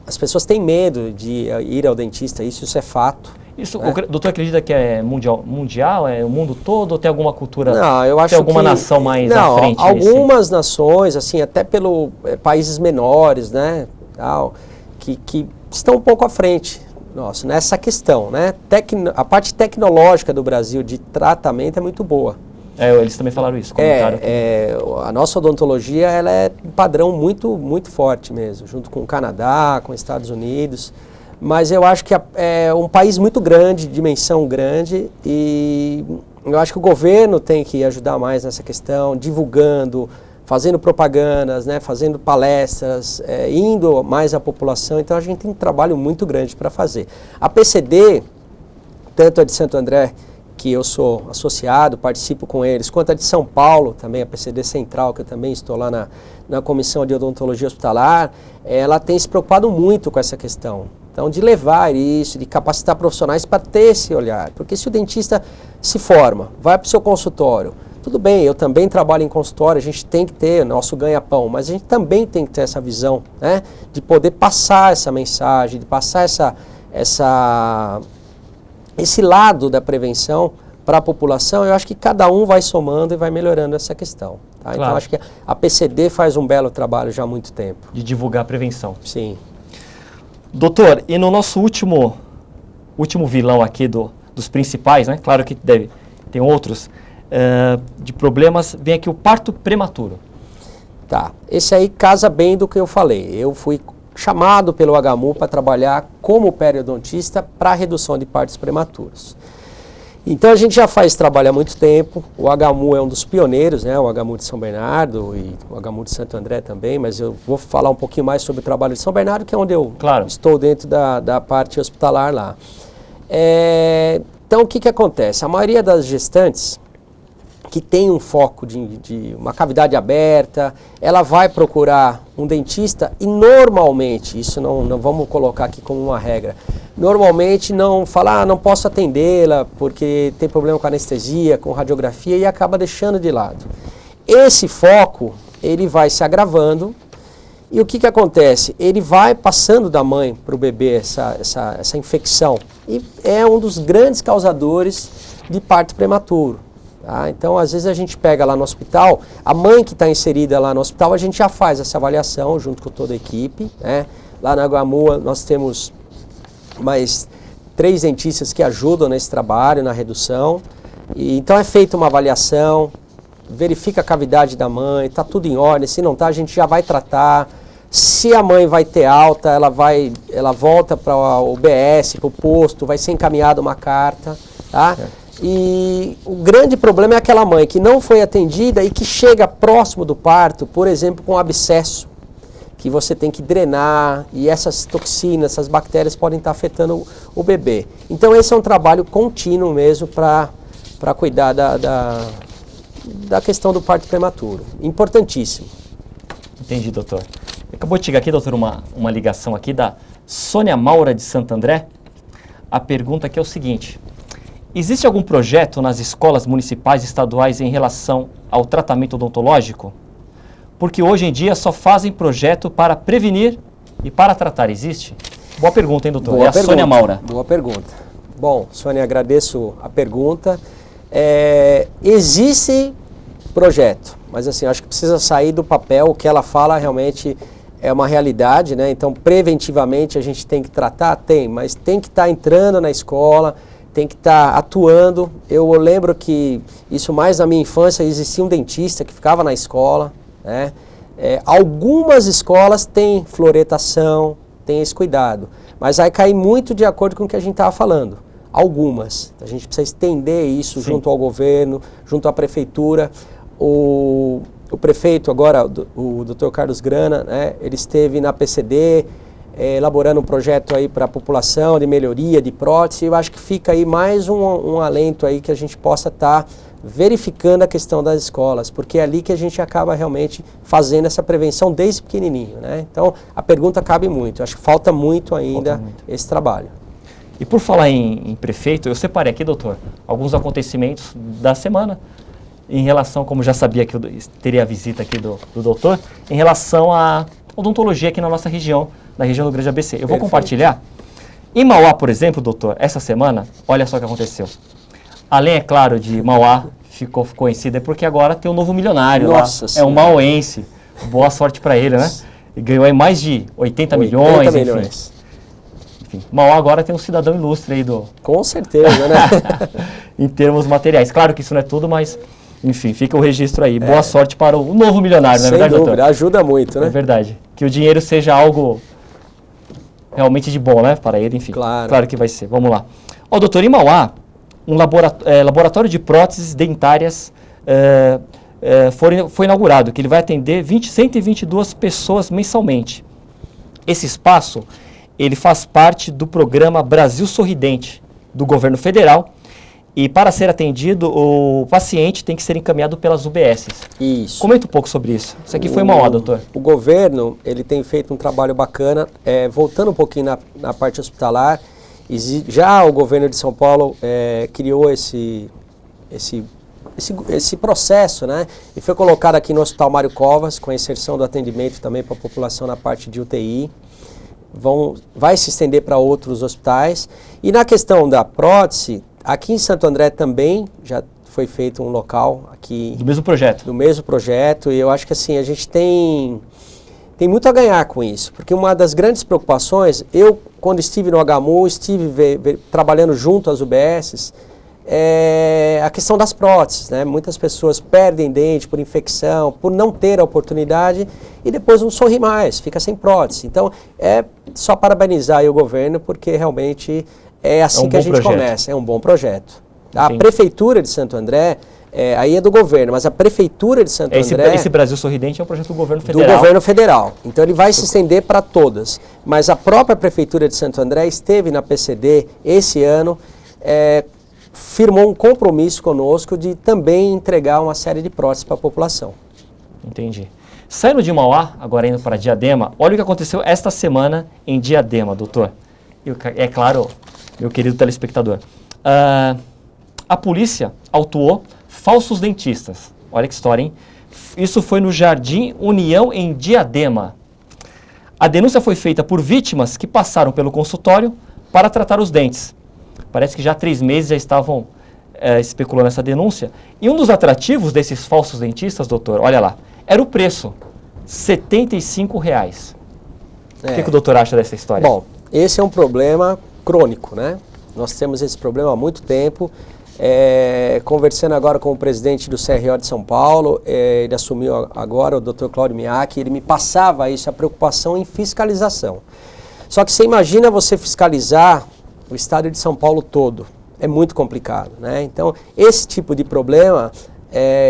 As pessoas têm medo de ir ao dentista, isso é fato. Isso, o doutor acredita que é mundial, é o mundo todo, ou tem alguma cultura? Não, eu acho tem alguma nação mais à frente? Algumas nações, assim, até pelo países menores, tal, que estão um pouco à frente nosso, nessa questão, né? A parte tecnológica do Brasil de tratamento é muito boa. Eles também falaram isso. A nossa odontologia ela é um padrão muito, muito forte mesmo, junto com o Canadá, com os Estados Unidos. Mas eu acho que é um país muito grande, dimensão grande, e eu acho que o governo tem que ajudar mais nessa questão, divulgando, fazendo propagandas, né, fazendo palestras, indo mais à população. Então a gente tem um trabalho muito grande para fazer. A PCD, tanto a de Santo André, que eu sou associado, participo com eles, quanto a de São Paulo, também a PCD Central, que eu também estou lá na Comissão de Odontologia Hospitalar, ela tem se preocupado muito com essa questão. Então, de levar isso, de capacitar profissionais para ter esse olhar. Porque se o dentista se forma, vai para o seu consultório, tudo bem, eu também trabalho em consultório, a gente tem que ter nosso ganha-pão, mas a gente também tem que ter essa visão, né, de poder passar essa mensagem, de passar esse lado da prevenção para a população. Eu acho que cada um vai somando e vai melhorando essa questão. Tá? Claro. Então, acho que a PCD faz um belo trabalho já há muito tempo. De divulgar a prevenção. Sim. Doutor, e no nosso último vilão aqui dos principais, né? Claro que tem outros, de problemas, vem aqui o parto prematuro. Tá. Esse aí casa bem do que eu falei. Eu fui chamado pelo HMU para trabalhar como periodontista para redução de partos prematuros. Então a gente já faz trabalho há muito tempo, o HMU é um dos pioneiros, né? O HMU de São Bernardo e o HMU de Santo André também, mas eu vou falar um pouquinho mais sobre o trabalho de São Bernardo, que é onde eu estou dentro da parte hospitalar lá. Então o que acontece? A maioria das gestantes que tem um foco de uma cavidade aberta, ela vai procurar um dentista e normalmente, isso não vamos colocar aqui como uma regra, normalmente não fala, não posso atendê-la porque tem problema com anestesia, com radiografia e acaba deixando de lado. Esse foco, ele vai se agravando e o que acontece? Ele vai passando da mãe para o bebê essa infecção e é um dos grandes causadores de parto prematuro. Tá? Então, às vezes a gente pega lá no hospital, a mãe que está inserida lá no hospital, a gente já faz essa avaliação junto com toda a equipe. Né? Lá na HMU nós temos mais 3 dentistas que ajudam nesse trabalho, na redução. Então é feita uma avaliação, verifica a cavidade da mãe, está tudo em ordem, se não está a gente já vai tratar. Se a mãe vai ter alta, ela volta para o BS, para o posto, vai ser encaminhada uma carta. Tá? E o grande problema é aquela mãe que não foi atendida e que chega próximo do parto, por exemplo, com abscesso, que você tem que drenar e essas toxinas, essas bactérias podem estar afetando o bebê. Então esse é um trabalho contínuo mesmo para cuidar da questão do parto prematuro. Importantíssimo. Entendi, doutor. Acabou de chegar aqui, doutor, uma ligação aqui da Sônia Maura de Santo André. A pergunta aqui é o seguinte: existe algum projeto nas escolas municipais e estaduais em relação ao tratamento odontológico? Porque hoje em dia só fazem projeto para prevenir e para tratar. Existe? Boa pergunta, hein, doutor? Boa a pergunta, Sônia Maura. Boa pergunta. Bom, Sônia, agradeço a pergunta. Existe projeto, mas assim, acho que precisa sair do papel. O que ela fala realmente é uma realidade, né? Então, preventivamente a gente tem que tratar? Mas tem que estar entrando na escola, tem que estar atuando. Eu lembro que isso mais na minha infância, existia um dentista que ficava na escola, né? Algumas escolas têm fluoretação, tem esse cuidado, mas vai cair muito de acordo com o que a gente estava falando. Algumas. A gente precisa estender isso junto ao governo, junto à prefeitura. O prefeito agora, o Dr. Carlos Grana, né, ele esteve na PCD, elaborando um projeto aí para a população de melhoria de prótese. Eu acho que fica aí mais um alento aí que a gente possa estar verificando a questão das escolas, porque é ali que a gente acaba realmente fazendo essa prevenção desde pequenininho, né? Então, a pergunta cabe muito. Eu acho que falta muito ainda esse trabalho. E por falar em prefeito, eu separei aqui, doutor, alguns acontecimentos da semana em relação, como já sabia que eu teria a visita aqui do doutor, em relação à odontologia aqui na nossa região, na região do Grande ABC. Eu vou compartilhar. Em Mauá, por exemplo, doutor, essa semana, olha só o que aconteceu. Além, é claro, de Mauá, ficou conhecida porque agora tem um novo milionário. Nossa lá. É um mauense. Boa sorte para ele, né? ganhou aí mais de 80 milhões, 80 milhões. Enfim, Mauá agora tem um cidadão ilustre aí Com certeza, né? em termos materiais. Claro que isso não é tudo, mas, enfim, fica o registro aí. Boa sorte para o novo milionário, não é verdade, Sem dúvida, doutor? ajuda muito, né? É verdade. Que o dinheiro seja algo realmente de bom, né, para ele, enfim. Claro que vai ser. Vamos lá. Ó, doutor, em Mauá, um laboratório de próteses dentárias foi inaugurado, que ele vai atender 122 pessoas mensalmente. Esse espaço, ele faz parte do programa Brasil Sorridente, do governo federal, e para ser atendido, o paciente tem que ser encaminhado pelas UBSs. Isso. Comenta um pouco sobre isso. Isso aqui foi Mauá, doutor. O governo, ele tem feito um trabalho bacana, voltando um pouquinho na parte hospitalar, já o governo de São Paulo criou esse processo, né? E foi colocado aqui no Hospital Mário Covas, com a inserção do atendimento também para a população na parte de UTI. Vai se estender para outros hospitais. E na questão da prótese, aqui em Santo André também já foi feito um local aqui. Do mesmo projeto. Do mesmo projeto. E eu acho que assim, a gente tem muito a ganhar com isso. Porque uma das grandes preocupações, eu quando estive no HMU, estive trabalhando junto às UBSs, a questão das próteses, né? Muitas pessoas perdem dente por infecção, por não ter a oportunidade e depois não sorri mais, fica sem prótese. Então, é só parabenizar aí o governo, porque realmente é assim que a gente começa, é um bom projeto. A Prefeitura de Santo André, aí é do governo, mas a Prefeitura de Santo André... Esse Brasil Sorridente é um projeto do governo federal. Do governo federal. Então ele vai se estender para todas. Mas a própria Prefeitura de Santo André esteve na PCD esse ano, firmou um compromisso conosco de também entregar uma série de próteses para a população. Entendi. Saindo de Mauá, agora indo para Diadema, olha o que aconteceu esta semana em Diadema, doutor. É claro, meu querido telespectador. A polícia autuou falsos dentistas. Olha que história, hein? Isso foi no Jardim União, em Diadema. A denúncia foi feita por vítimas que passaram pelo consultório para tratar os dentes. Parece que já há 3 meses já estavam especulando essa denúncia. E um dos atrativos desses falsos dentistas, doutor, olha lá, era o preço, R$ 75. O que o doutor acha dessa história? Bom, esse é um problema crônico, né? Nós temos esse problema há muito tempo. Conversando agora com o presidente do CRO de São Paulo, ele assumiu agora, o Dr. Cláudio Miaki, ele me passava isso, a preocupação em fiscalização. Só que você imagina você fiscalizar o estado de São Paulo todo, é muito complicado, né? Então, esse tipo de problema,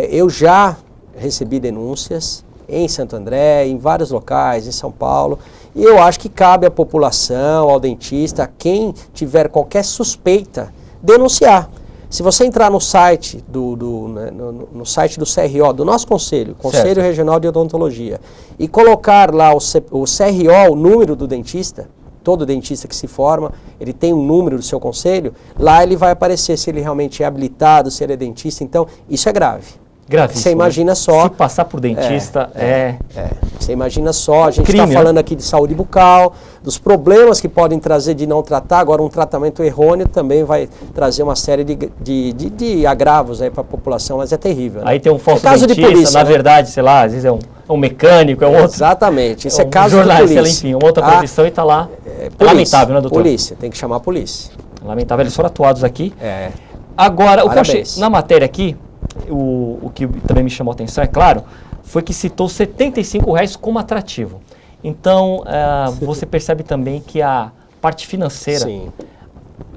eu já recebi denúncias em Santo André, em vários locais, em São Paulo, e eu acho que cabe à população, ao dentista, a quem tiver qualquer suspeita, denunciar. Se você entrar no site no site do CRO, do nosso conselho, Conselho Regional de Odontologia, e colocar lá o CRO, o número do dentista, todo dentista que se forma, ele tem um número do seu conselho, lá ele vai aparecer se ele realmente é habilitado, se ele é dentista, então isso é grave. Gravíssimo. Você imagina só... Se passar por dentista Você imagina só, a gente está falando aqui de saúde bucal, dos problemas que podem trazer de não tratar, agora um tratamento errôneo também vai trazer uma série de agravos aí para a população, mas é terrível. Né? Aí tem um falso caso dentista, de polícia, na né? verdade, sei lá, às vezes é um mecânico, é um outro... Exatamente, isso é um caso jornalista, de polícia. Enfim, uma outra profissão e está lá. Lamentável, né, doutor? Polícia, tem que chamar a polícia. Lamentável, eles foram atuados aqui. Agora, o que eu achei na matéria aqui, o que também me chamou a atenção, é claro, foi que citou R$ 75 como atrativo. Então, você percebe também que a parte financeira... Sim.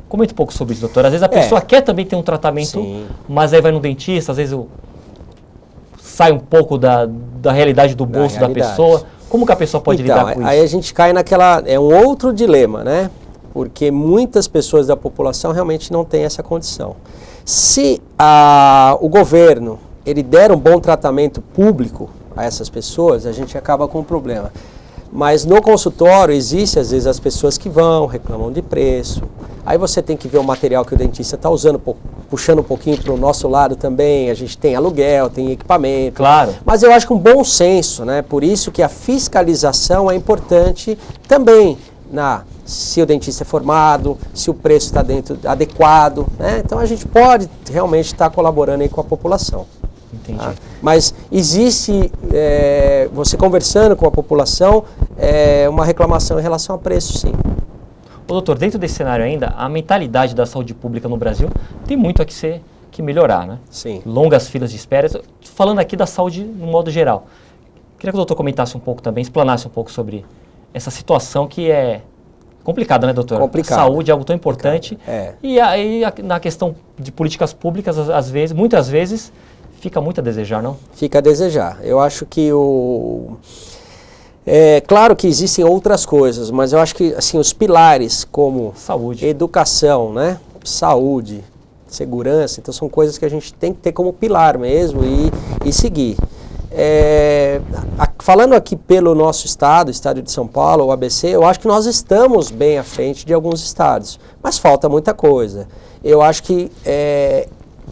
Comenta um pouco sobre isso, doutor. Às vezes a pessoa quer também ter um tratamento, mas aí vai no dentista, às vezes sai um pouco da realidade do bolso da pessoa. Como que a pessoa pode lidar com isso? Aí a gente cai naquela... É um outro dilema, né? Porque muitas pessoas da população realmente não têm essa condição. Se o governo ele der um bom tratamento público a essas pessoas, a gente acaba com um problema. Mas no consultório existe às vezes as pessoas que vão, reclamam de preço. Aí você tem que ver o material que o dentista está usando, puxando um pouquinho para o nosso lado também. A gente tem aluguel, tem equipamento. Claro. Mas eu acho que um bom senso, né? Por isso que a fiscalização é importante também se o dentista é formado, se o preço está adequado, né? Então a gente pode realmente estar colaborando aí com a população. Entendi. Tá? Mas existe, você conversando com a população, uma reclamação em relação a preço, sim. Ô, doutor, dentro desse cenário ainda, a mentalidade da saúde pública no Brasil tem muito que melhorar, né? Sim. Longas filas de espera. Falando aqui da saúde no modo geral. Queria que o doutor comentasse um pouco também, explanasse um pouco sobre essa situação que é complicada, né, doutor? Complicada. A saúde é algo tão importante. E aí, na questão de políticas públicas, muitas vezes, fica muito a desejar, não? Fica a desejar. Eu acho que claro que existem outras coisas, mas eu acho que assim, os pilares como saúde, educação, né? Saúde, segurança, então são coisas que a gente tem que ter como pilar mesmo e seguir. Falando aqui pelo nosso estado de São Paulo, o ABC, eu acho que nós estamos bem à frente de alguns estados, mas falta muita coisa. Eu acho que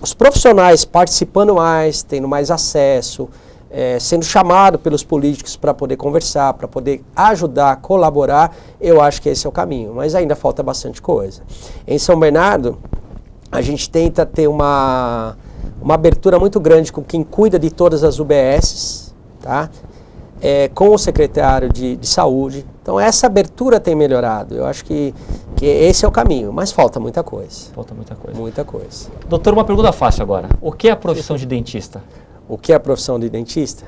os profissionais participando mais, tendo mais acesso, sendo chamado pelos políticos para poder conversar, para poder ajudar, colaborar, eu acho que esse é o caminho, mas ainda falta bastante coisa. Em São Bernardo, a gente tenta ter uma abertura muito grande com quem cuida de todas as UBSs, tá? Com o secretário de saúde. Então essa abertura tem melhorado. Eu acho que esse é o caminho, mas falta muita coisa. Falta muita coisa. Muita coisa. Doutor, uma pergunta fácil agora. O que é a profissão de dentista? O que é a profissão de dentista?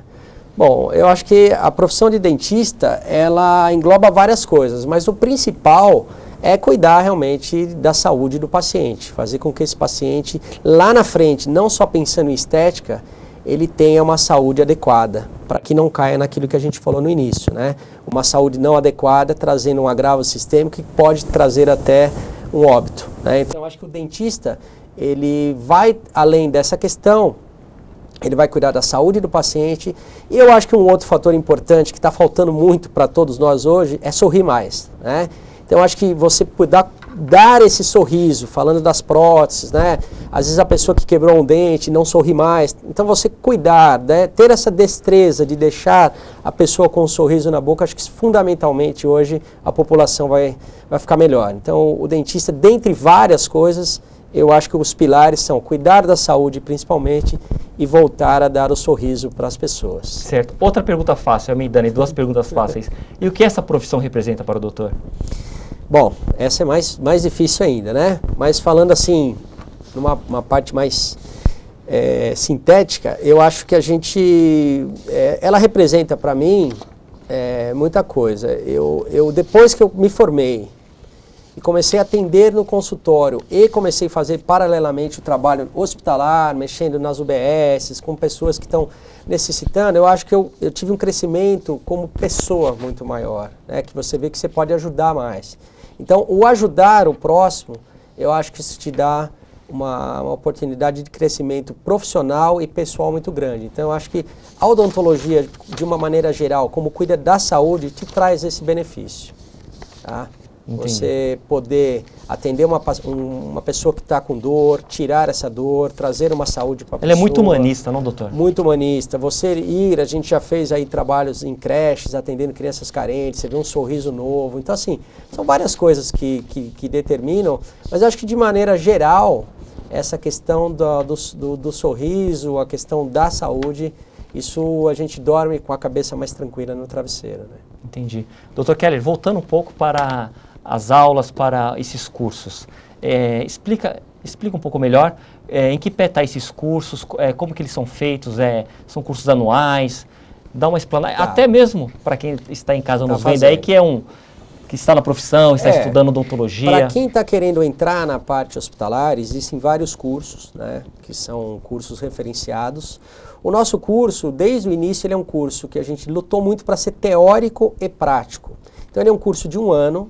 Bom, eu acho que a profissão de dentista, ela engloba várias coisas, mas o principal é cuidar realmente da saúde do paciente, fazer com que esse paciente, lá na frente, não só pensando em estética, ele tenha uma saúde adequada, para que não caia naquilo que a gente falou no início, né? Uma saúde não adequada, trazendo um agravo sistêmico que pode trazer até um óbito, né? Então, eu acho que o dentista, ele vai além dessa questão, ele vai cuidar da saúde do paciente, e eu acho que um outro fator importante que está faltando muito para todos nós hoje é sorrir mais, né? Então, eu acho que você dar esse sorriso, falando das próteses, né? Às vezes a pessoa que quebrou um dente não sorri mais. Então, você cuidar, né? Ter essa destreza de deixar a pessoa com um sorriso na boca, acho que fundamentalmente hoje a população vai ficar melhor. Então, o dentista, dentre várias coisas, eu acho que os pilares são cuidar da saúde principalmente e voltar a dar o sorriso para as pessoas. Certo. Outra pergunta fácil, Dani, duas perguntas fáceis. E o que essa profissão representa para o doutor? Bom, essa é mais difícil ainda, né? Mas falando assim, numa parte mais sintética, eu acho que a gente, ela representa para mim muita coisa. Eu depois que eu me formei e comecei a atender no consultório e comecei a fazer paralelamente o trabalho hospitalar, mexendo nas UBSs, com pessoas que estão necessitando, eu acho que eu tive um crescimento como pessoa muito maior, né? Que você vê que você pode ajudar mais. Então, o ajudar o próximo, eu acho que isso te dá uma oportunidade de crescimento profissional e pessoal muito grande. Então, eu acho que a odontologia, de uma maneira geral, como cuida da saúde, te traz esse benefício, tá? Entendi. Você poder atender uma pessoa que está com dor, tirar essa dor, trazer uma saúde para a pessoa. Ela é muito humanista, não, doutor? Muito humanista. Você a gente já fez aí trabalhos em creches, atendendo crianças carentes, você vê um sorriso novo. Então, assim, são várias coisas que determinam, mas eu acho que de maneira geral, essa questão do sorriso, a questão da saúde, isso a gente dorme com a cabeça mais tranquila no travesseiro, né? Entendi. Doutor Keller, voltando um pouco para as aulas, para esses cursos, explica um pouco melhor em que pé estão esses cursos, como que eles são feitos, são cursos anuais, dá uma explanada, até mesmo para quem está em casa nos vendo aí, que está na profissão, está estudando odontologia. Para quem está querendo entrar na parte hospitalar, existem vários cursos, né, que são cursos referenciados. O nosso curso, desde o início, ele é um curso que a gente lutou muito para ser teórico e prático. Então, ele é um curso de 1 ano,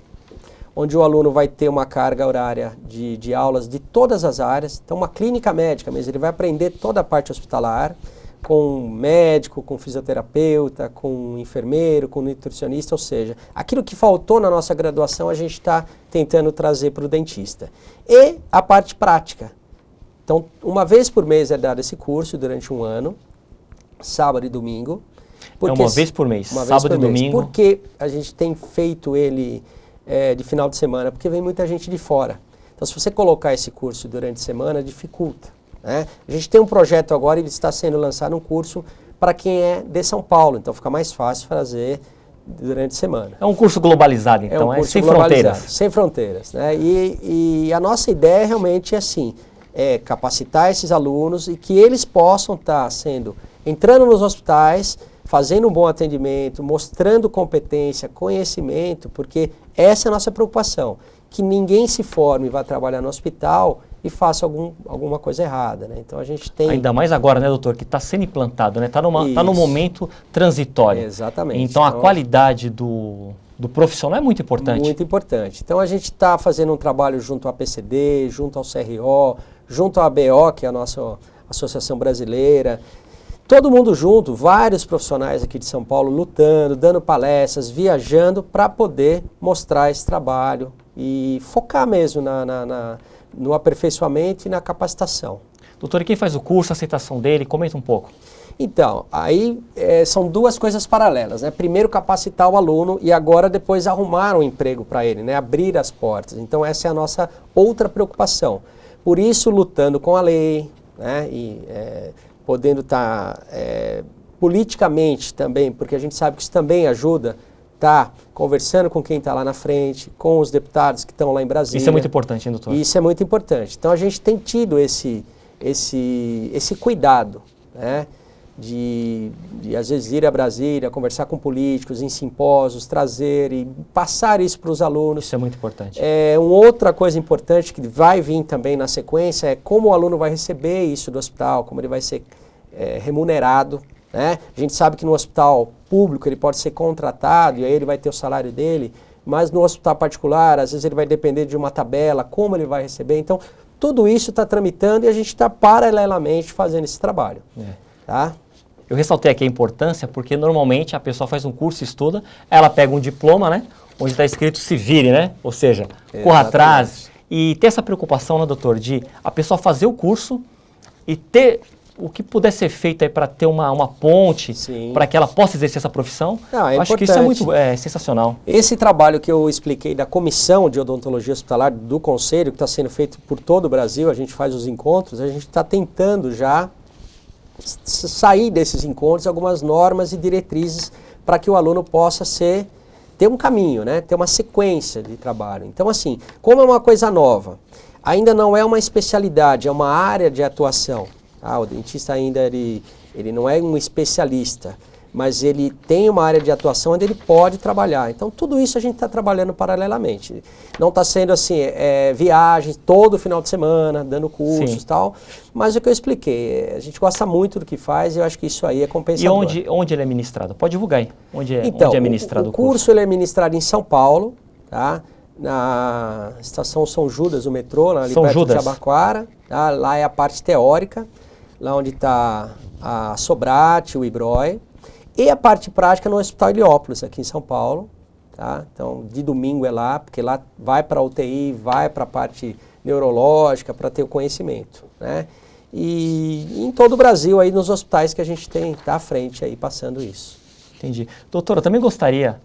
onde o aluno vai ter uma carga horária de aulas de todas as áreas. Então, uma clínica médica mesmo, ele vai aprender toda a parte hospitalar, com médico, com fisioterapeuta, com enfermeiro, com nutricionista, ou seja, aquilo que faltou na nossa graduação a gente está tentando trazer para o dentista. E a parte prática. Então, uma vez por mês é dado esse curso durante 1 ano, sábado e domingo. Uma vez por mês, sábado e domingo. Por que a gente tem feito ele de final de semana? Porque vem muita gente de fora. Então, se você colocar esse curso durante a semana, dificulta. né? A gente tem um projeto agora e está sendo lançado um curso para quem é de São Paulo, então fica mais fácil fazer durante a semana. É um curso globalizado, então, um curso sem globalizado, fronteiras. sem fronteiras, né? E a nossa ideia realmente é assim, é capacitar esses alunos e que eles possam estar entrando nos hospitais, fazendo um bom atendimento, mostrando competência, conhecimento, porque essa é a nossa preocupação, que ninguém se forme e vá trabalhar no hospital e faça alguma coisa errada, né? Então a gente tem... Ainda mais agora, né, doutor, que está sendo implantado, né? Está num momento transitório. Exatamente. Então a qualidade do profissional é muito importante. Muito importante. Então a gente está fazendo um trabalho junto ao APCD, junto ao CRO, junto à ABO, que é a nossa Associação Brasileira, todo mundo junto, vários profissionais aqui de São Paulo lutando, dando palestras, viajando para poder mostrar esse trabalho e focar mesmo no aperfeiçoamento e na capacitação. Doutor, e quem faz o curso, a aceitação dele? Comenta um pouco. Então, aí são duas coisas paralelas, né? Primeiro capacitar o aluno e agora depois arrumar um emprego para ele, né? Abrir as portas. Então essa é a nossa outra preocupação. Por isso, lutando com a lei, né? E podendo estar politicamente também, porque a gente sabe que isso também ajuda, conversando com quem está lá na frente, com os deputados que estão lá em Brasília. Isso é muito importante, hein, doutor? Isso é muito importante. Então a gente tem tido esse cuidado, né? De às vezes ir a Brasília, conversar com políticos, em simpósios, trazer e passar isso para os alunos. Isso é muito importante. Uma outra coisa importante que vai vir também na sequência é como o aluno vai receber isso do hospital, como ele vai ser remunerado, né? A gente sabe que no hospital público ele pode ser contratado e aí ele vai ter o salário dele, mas no hospital particular, às vezes ele vai depender de uma tabela, como ele vai receber. Então, tudo isso está tramitando e a gente está paralelamente fazendo esse trabalho. Tá? Eu ressaltei aqui a importância porque normalmente a pessoa faz um curso, estuda, ela pega um diploma, né? Onde está escrito se vire, né? Ou seja, corra atrás. E ter essa preocupação, né, doutor, de a pessoa fazer o curso e ter o que puder ser feito aí para ter uma ponte para que ela possa exercer essa profissão. Acho que isso é muito sensacional. Esse trabalho que eu expliquei da Comissão de Odontologia Hospitalar do Conselho, que está sendo feito por todo o Brasil, a gente faz os encontros, a gente está tentando já sair desses encontros algumas normas e diretrizes para que o aluno possa ter um caminho, né? Ter uma sequência de trabalho. Então, assim, como é uma coisa nova, ainda não é uma especialidade, é uma área de atuação. O dentista ainda ele não é um especialista, mas ele tem uma área de atuação onde ele pode trabalhar. Então, tudo isso a gente está trabalhando paralelamente. Não está sendo assim, viagem todo final de semana, dando cursos e tal, mas o que eu expliquei, a gente gosta muito do que faz e eu acho que isso aí é compensador. E onde ele é ministrado? Pode divulgar aí. Onde é ministrado o curso? O curso ele é ministrado em São Paulo, tá? Na estação São Judas, o metrô, ali perto de Jabaquara. Tá? Lá é a parte teórica, lá onde está a Sobrate, o Ibrói. E a parte prática no Hospital Heliópolis, aqui em São Paulo. Tá? Então, de domingo é lá, porque lá vai para a UTI, vai para a parte neurológica, para ter o conhecimento. Né? E em todo o Brasil, aí nos hospitais que a gente tem, tá à frente aí, passando isso. Entendi. Doutora, eu também gostaria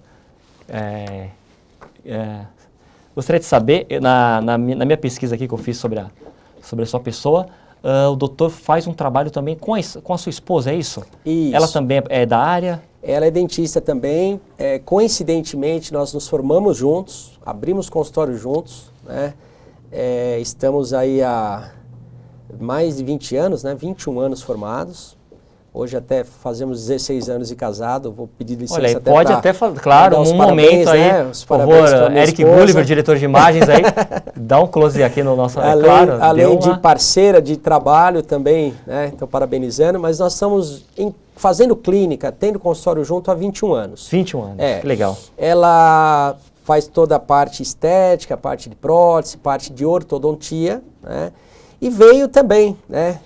de saber, na minha pesquisa aqui que eu fiz sobre a sua pessoa, o doutor faz um trabalho também com a sua esposa, é isso? Isso. Ela também é da área? Ela é dentista também. Coincidentemente, nós nos formamos juntos, abrimos consultório juntos, né? Estamos aí há mais de 20 anos, né? 21 anos formados. Hoje até fazemos 16 anos de casado, vou pedir licença. Olha, pode até falar, claro, num momento aí, né? por favor, Eric Gulliver, diretor de imagens aí, dá um close aqui no nosso... Além de parceira de trabalho também, né? Então parabenizando, mas nós estamos fazendo clínica, tendo consultório junto há 21 anos. 21 anos, que legal. Ela faz toda a parte estética, a parte de prótese, parte de ortodontia, né? E veio também, né?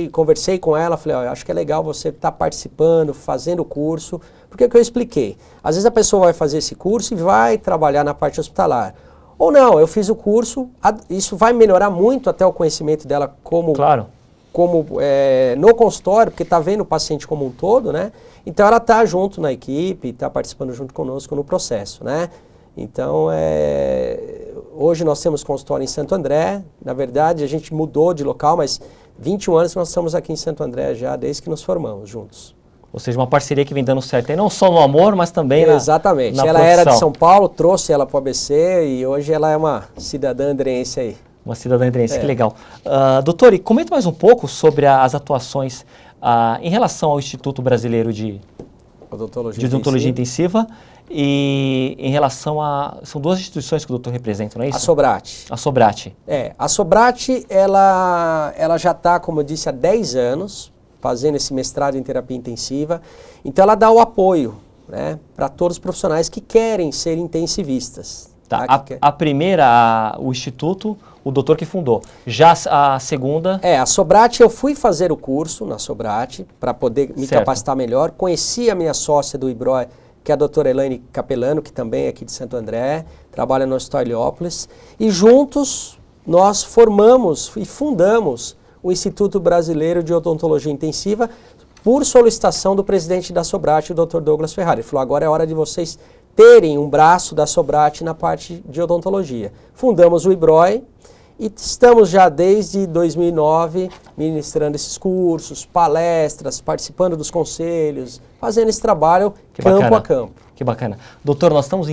Conversei com ela, falei, eu acho que é legal você estar participando, fazendo o curso, porque é o que eu expliquei. Às vezes a pessoa vai fazer esse curso e vai trabalhar na parte hospitalar. Ou não, eu fiz o curso, isso vai melhorar muito até o conhecimento dela no consultório, porque está vendo o paciente como um todo, né? Então ela está junto na equipe, está participando junto conosco no processo, né? Então, hoje nós temos consultório em Santo André. Na verdade, a gente mudou de local, mas 21 anos que nós estamos aqui em Santo André já, desde que nos formamos juntos. Ou seja, uma parceria que vem dando certo aí, não só no amor, mas também Exatamente. na Ela profissão. era de São Paulo, trouxe ela para o ABC e hoje ela é uma cidadã andrense aí. Uma cidadã andrense, que legal. Doutor, e comenta mais um pouco sobre as atuações em relação ao Instituto Brasileiro de Odontologia Intensiva e em relação a... São duas instituições que o doutor representa, não é isso? A Sobrate. A Sobrate. A Sobrate, ela já está, como eu disse, há 10 anos, fazendo esse mestrado em terapia intensiva. Então ela dá o apoio, né, para todos os profissionais que querem ser intensivistas. Tá. A primeira, o Instituto, o doutor que fundou. Já a segunda... A Sobrate, eu fui fazer o curso na Sobrate para poder me capacitar melhor. Conheci a minha sócia do IBROE, que é a doutora Elaine Capelano, que também é aqui de Santo André, trabalha no Hospital Heliópolis. E juntos nós formamos e fundamos o Instituto Brasileiro de Odontologia Intensiva por solicitação do presidente da Sobrate, o Dr. Douglas Ferrari. Ele falou, agora é hora de vocês terem um braço da Sobrate na parte de odontologia. Fundamos o IBROE e estamos já desde 2009 ministrando esses cursos, palestras, participando dos conselhos, fazendo esse trabalho campo a campo. Que bacana. Doutor, nós estamos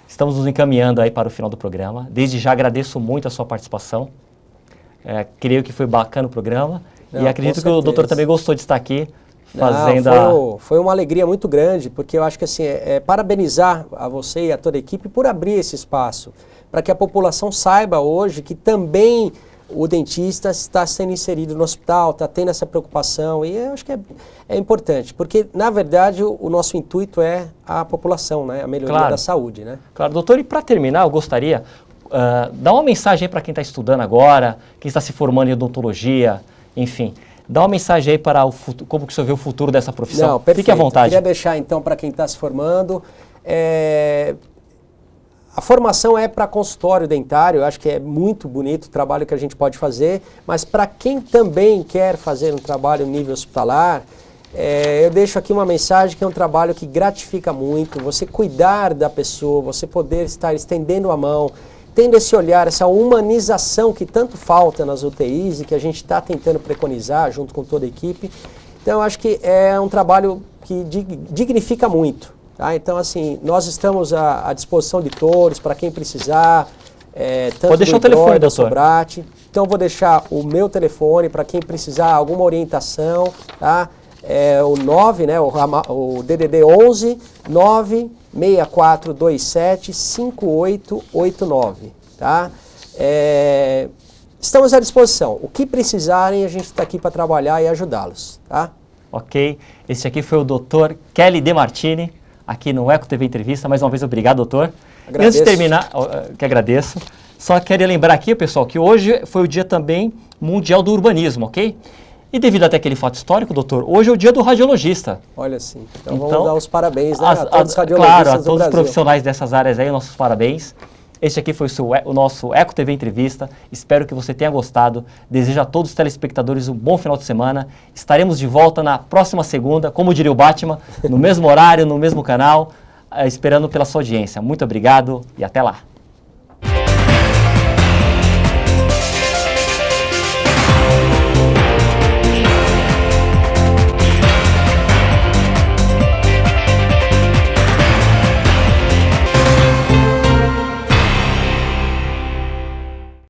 estamos nos encaminhando aí para o final do programa. Desde já agradeço muito a sua participação. Creio que foi bacana o programa. E acredito que o doutor também gostou de estar aqui fazendo foi uma alegria muito grande, porque eu acho que assim, parabenizar a você e a toda a equipe por abrir esse espaço, para que a população saiba hoje que também o dentista está sendo inserido no hospital, está tendo essa preocupação, e eu acho que é importante, porque na verdade o nosso intuito é a população, né? A melhoria da saúde, né? Claro, doutor, e para terminar, eu gostaria dar uma mensagem aí para quem está estudando agora, quem está se formando em odontologia, enfim, dá uma mensagem aí para o futuro, como que o senhor vê o futuro dessa profissão. Não, perfeito. Fique à vontade. Queria deixar então para quem está se formando, a formação é para consultório dentário, eu acho que é muito bonito o trabalho que a gente pode fazer, mas para quem também quer fazer um trabalho em nível hospitalar, eu deixo aqui uma mensagem que é um trabalho que gratifica muito, você cuidar da pessoa, você poder estar estendendo a mão, tendo esse olhar, essa humanização que tanto falta nas UTIs e que a gente está tentando preconizar junto com toda a equipe. Então, eu acho que é um trabalho que dignifica muito. Tá? Então, assim, nós estamos à disposição de todos, para quem precisar, tanto pode deixar o telefone, da doutor. Sobrate. Então, vou deixar o meu telefone para quem precisar alguma orientação, tá? O 9, né, o DDD 11 96427 5889, tá? Estamos à disposição. O que precisarem, a gente está aqui para trabalhar e ajudá-los, tá? Ok. Esse aqui foi o Dr. Kelly De Martini, aqui no Eco TV Entrevista. Mais uma vez, obrigado, doutor. Agradeço. E antes de terminar, que agradeço, só queria lembrar aqui, pessoal, que hoje foi o dia também mundial do urbanismo, ok? E devido até aquele fato histórico, doutor, hoje é o dia do radiologista. Olha sim. Então vamos dar os parabéns, né, a todos os radiologistas claro, a do todos Brasil. os profissionais dessas áreas aí, nossos parabéns. Este aqui foi o nosso Eco TV Entrevista. Espero que você tenha gostado. Desejo a todos os telespectadores um bom final de semana. Estaremos de volta na próxima segunda, como diria o Batman, no mesmo horário, no mesmo canal, esperando pela sua audiência. Muito obrigado e até lá.